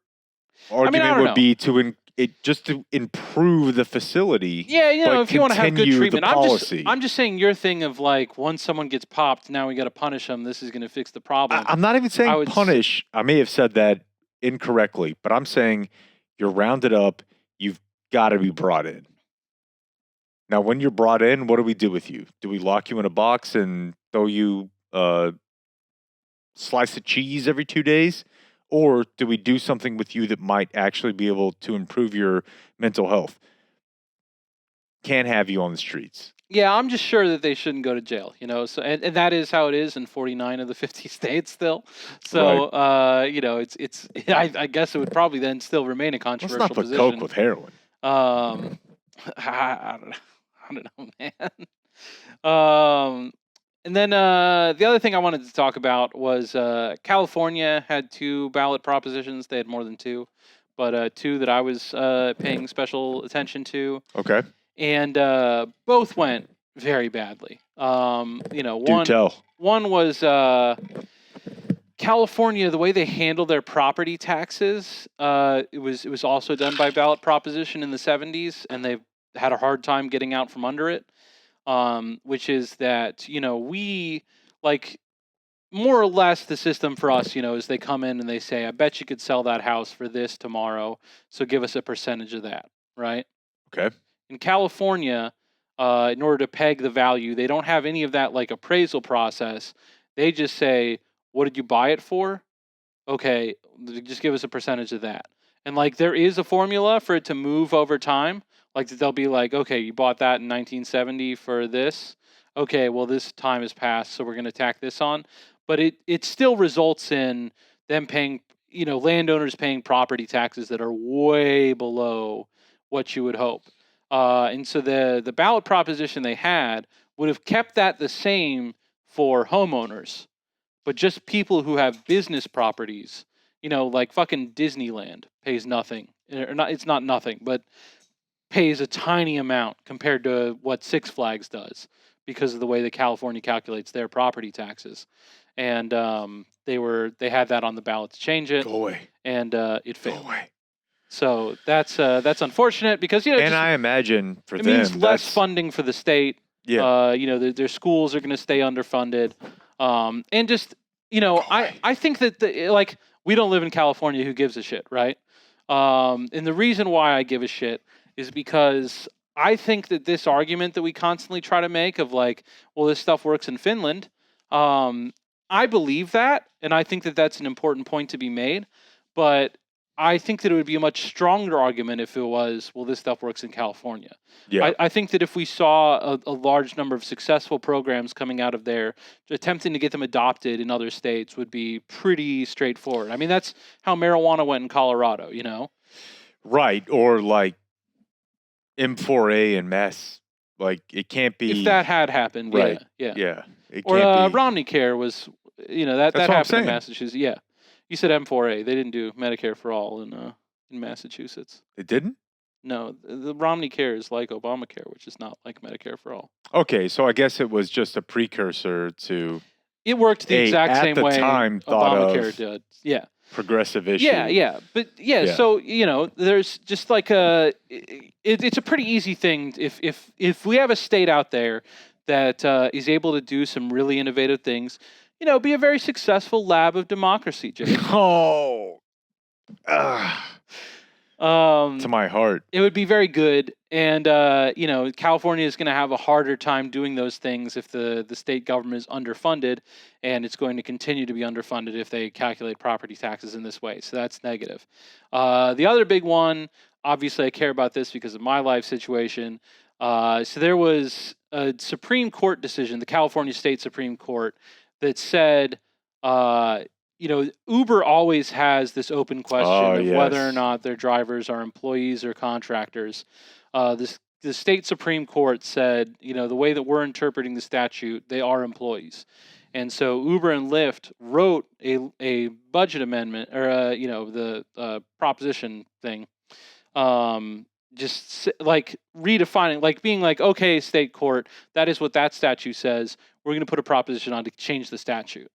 argument would be to just to improve the facility.
Yeah, if you want to have good treatment.
Policy.
I'm just saying your thing of like, once someone gets popped, now we got to punish them. This is going to fix the problem.
I'm not even saying punish. I may have said that incorrectly, but I'm saying you're rounded up. You've got to be brought in. Now, when you're brought in, what do we do with you? Do we lock you in a box and throw you a slice of cheese every 2 days? Or do we do something with you that might actually be able to improve your mental health? Can't have you on the streets.
Yeah, I'm just sure that they shouldn't go to jail, So, and that is how it is in 49 of the 50 states still. So,
right.
It's. I guess it would probably then still remain a controversial
Let's not put
position.
coke with heroin.
I don't know, man. And then the other thing I wanted to talk about was California had 2 ballot propositions. They had more than 2, but 2 that I was paying special attention to.
Okay.
And both went very badly. One was California. The way they handle their property taxes, it was also done by ballot proposition in the 70s, and they've had a hard time getting out from under it. Which is that we like more or less the system for us, is they come in and they say, I bet you could sell that house for this tomorrow, so give us a percentage of that, right?
Okay.
In California, in order to peg the value, they don't have any of that like appraisal process. They just say, what did you buy it for? Okay, just give us a percentage of that. And like there is a formula for it to move over time. Like they'll be like, okay, you bought that in 1970 for this. Okay, well this time has passed, so we're going to tack this on. But it still results in them paying, landowners paying property taxes that are way below what you would hope. And so the ballot proposition they had would have kept that the same for homeowners, but just people who have business properties, like fucking Disneyland pays nothing. Or not, it's not nothing, but pays a tiny amount compared to what Six Flags does because of the way that California calculates their property taxes. And they had that on the ballot to change it.
Go away.
And it failed.
Go away.
So that's unfortunate because
and I imagine for
it
them
means less funding for the state.
Yeah.
Their schools are going to stay underfunded. And just I think that we don't live in California. Who gives a shit, right? And the reason why I give a shit is because I think that this argument that we constantly try to make of like, well, this stuff works in Finland, I believe that, and I think that that's an important point to be made. But I think that it would be a much stronger argument if it was, well, this stuff works in California.
Yeah.
I think that if we saw a large number of successful programs coming out of there, attempting to get them adopted in other states would be pretty straightforward. I mean, that's how marijuana went in Colorado, you know?
Right. Or like M4A and meth. Like it can't be.
If that had happened,
Right.
yeah.
Yeah. It
Or
can't be.
Romney Care was, that
That's what I'm
happened in
saying.
Massachusetts. Yeah. You said M4A. They didn't do Medicare for all in Massachusetts.
It didn't?
No, the Romney Care is like Obamacare, which is not like Medicare for all.
Okay, so I guess it was just a precursor to
It worked the exact
at
same
the
way
time thought
Obamacare
of
did. Yeah.
progressive issue.
Yeah. But
Yeah.
so there's just like it's a pretty easy thing if we have a state out there that is able to do some really innovative things, be a very successful lab of democracy, Jake.
Oh. To my heart.
It would be very good, and California is going to have a harder time doing those things if the state government is underfunded, and it's going to continue to be underfunded if they calculate property taxes in this way. So that's negative. The other big one, obviously, I care about this because of my life situation. So there was a Supreme Court decision, the California State Supreme Court, that said. Uber always has this open question of whether or not their drivers are employees or contractors. The state Supreme Court said, the way that we're interpreting the statute, they are employees. And so Uber and Lyft wrote a budget amendment, or the proposition thing, just like redefining, like being like, okay, state court, that is what that statute says. We're going to put a proposition on to change the statute.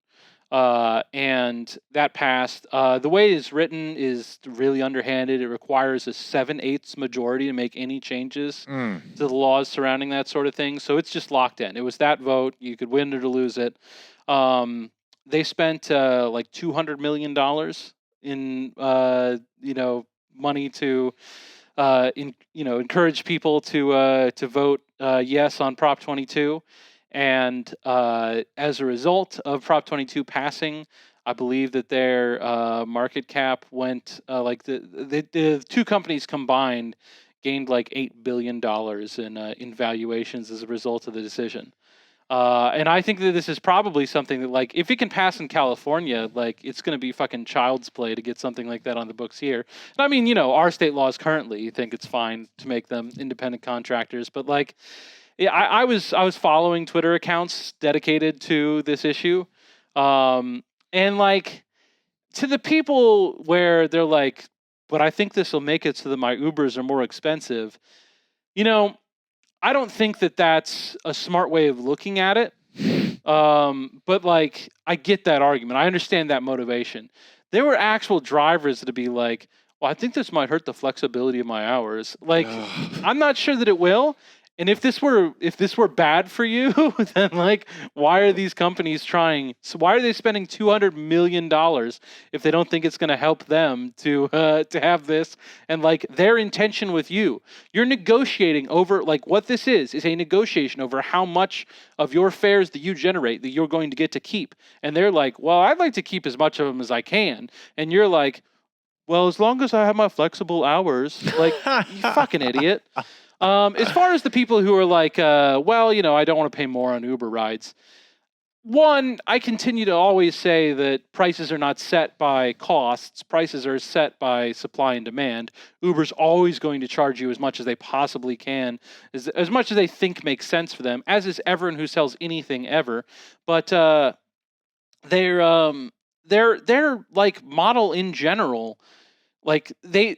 And that passed. The way it's written is really underhanded. It requires a 7/8 majority to make any changes to the laws surrounding that sort of thing. So it's just locked in. It was that vote. You could win or to lose it. They spent like $200 million in money to encourage people to vote yes on Prop 22. And as a result of Prop 22 passing, I believe that their market cap went the two companies combined gained like $8 billion in valuations as a result of the decision. And I think that this is probably something that, like, if it can pass in California, like, it's going to be fucking child's play to get something like that on the books here. And I mean, our state laws currently think it's fine to make them independent contractors, but like. Yeah, I was following Twitter accounts dedicated to this issue, and like to the people where they're like, but I think this will make it so that my Ubers are more expensive. I don't think that that's a smart way of looking at it. But like, I get that argument. I understand that motivation. There were actual drivers that'd be like, well, I think this might hurt the flexibility of my hours. Like, I'm not sure that it will. And if this were bad for you, then like, why are these companies trying? So why are they spending $200 million if they don't think it's going to help them to have this? And like, their intention with you're negotiating over, like, what this is a negotiation over how much of your fares that you generate that you're going to get to keep. And they're like, well, I'd like to keep as much of them as I can. And you're like, well, as long as I have my flexible hours, like, you fucking idiot. As far as the people who are like, I don't want to pay more on Uber rides. One, I continue to always say that prices are not set by costs. Prices are set by supply and demand. Uber's always going to charge you as much as they possibly can, as much as they think makes sense for them, as is everyone who sells anything ever. But their like model in general, like they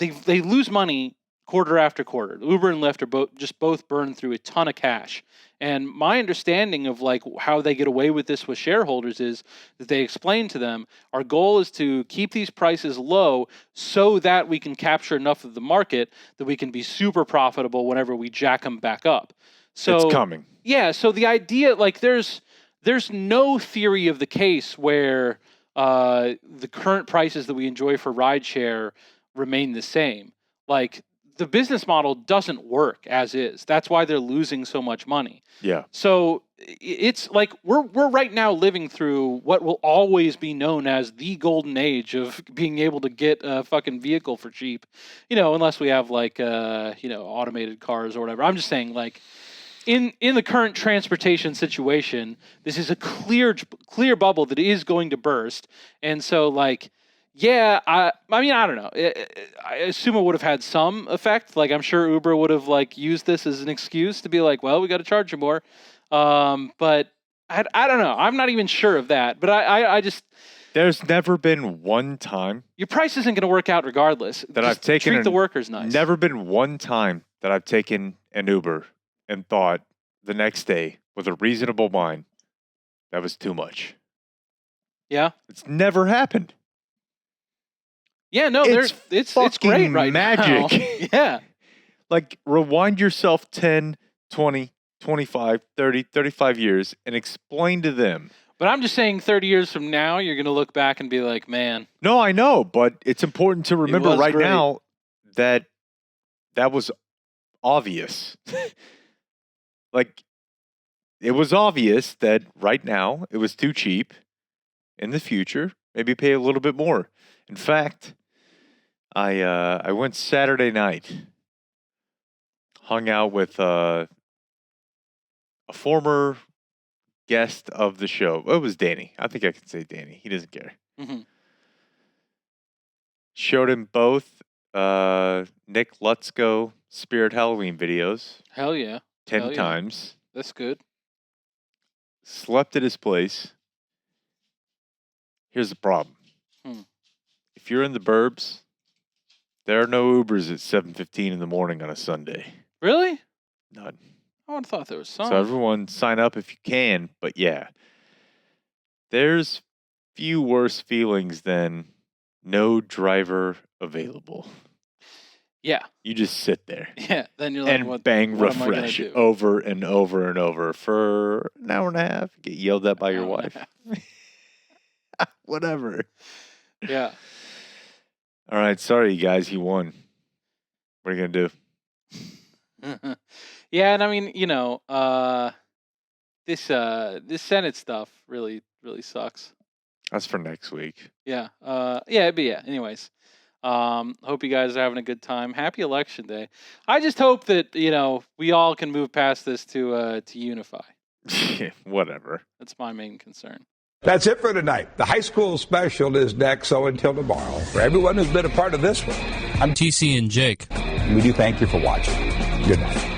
lose money quarter after quarter. Uber and Lyft are both burn through a ton of cash. And my understanding of like how they get away with this with shareholders is that they explain to them, our goal is to keep these prices low so that we can capture enough of the market that we can be super profitable whenever we jack them back up. So
it's coming.
Yeah. So the idea, like, there's no theory of the case where the current prices that we enjoy for rideshare remain the same. Like, the business model doesn't work as is. That's why they're losing so much money.
Yeah.
So it's like we're right now living through what will always be known as the golden age of being able to get a fucking vehicle for cheap, unless we have like automated cars or whatever. I'm just saying, like, in the current transportation situation, this is a clear bubble that is going to burst. And so, like, yeah, I mean, I don't know. I assume it would have had some effect. Like, I'm sure Uber would have, like, used this as an excuse to be like, well, we got to charge you more. But I don't know. I'm not even sure of that. But I just...
There's never been one time...
Your price isn't going to work out regardless.
That I've taken...
Treat the workers nice.
Never been one time that I've taken an Uber and thought the next day, with a reasonable mind, that was too much.
Yeah?
It's never happened.
Yeah, no, it's great right
magic.
Now. Yeah.
Like, rewind yourself 10, 20, 25, 30, 35 years and explain to them.
But I'm just saying 30 years from now, you're going to look back and be like, man.
No, I know, but it's important to remember right now that was obvious. Like, it was obvious that right now it was too cheap. In the future, maybe pay a little bit more. In fact, I went Saturday night, hung out with a former guest of the show. It was Danny. I think I can say Danny. He doesn't care.
Mm-hmm.
Showed him both Nick Lutzko Spirit Halloween videos.
Hell yeah.
10 times.
That's good.
Slept at his place. Here's the problem. If you're in the burbs, there are no Ubers at 7:15 in the morning on a Sunday.
Really?
None.
I would have thought there was some.
So everyone sign up if you can. But yeah, there's few worse feelings than no driver available.
Yeah.
You just sit there.
Yeah. Then you're like,
and bang refresh over and over and over for an hour and a half. Get yelled at by your wife. Whatever.
Yeah.
All right. Sorry, you guys. He won. What are you going to
do? Yeah. And I mean, this Senate stuff really sucks.
That's for next week.
Yeah. Yeah. Anyways. Hope you guys are having a good time. Happy Election Day. I just hope that, we all can move past this to unify.
Whatever.
That's my main concern.
That's it for tonight. The high school special is next, so until tomorrow, for everyone who's been a part of this one,
I'm TC and Jake.
We do thank you for watching. Good night.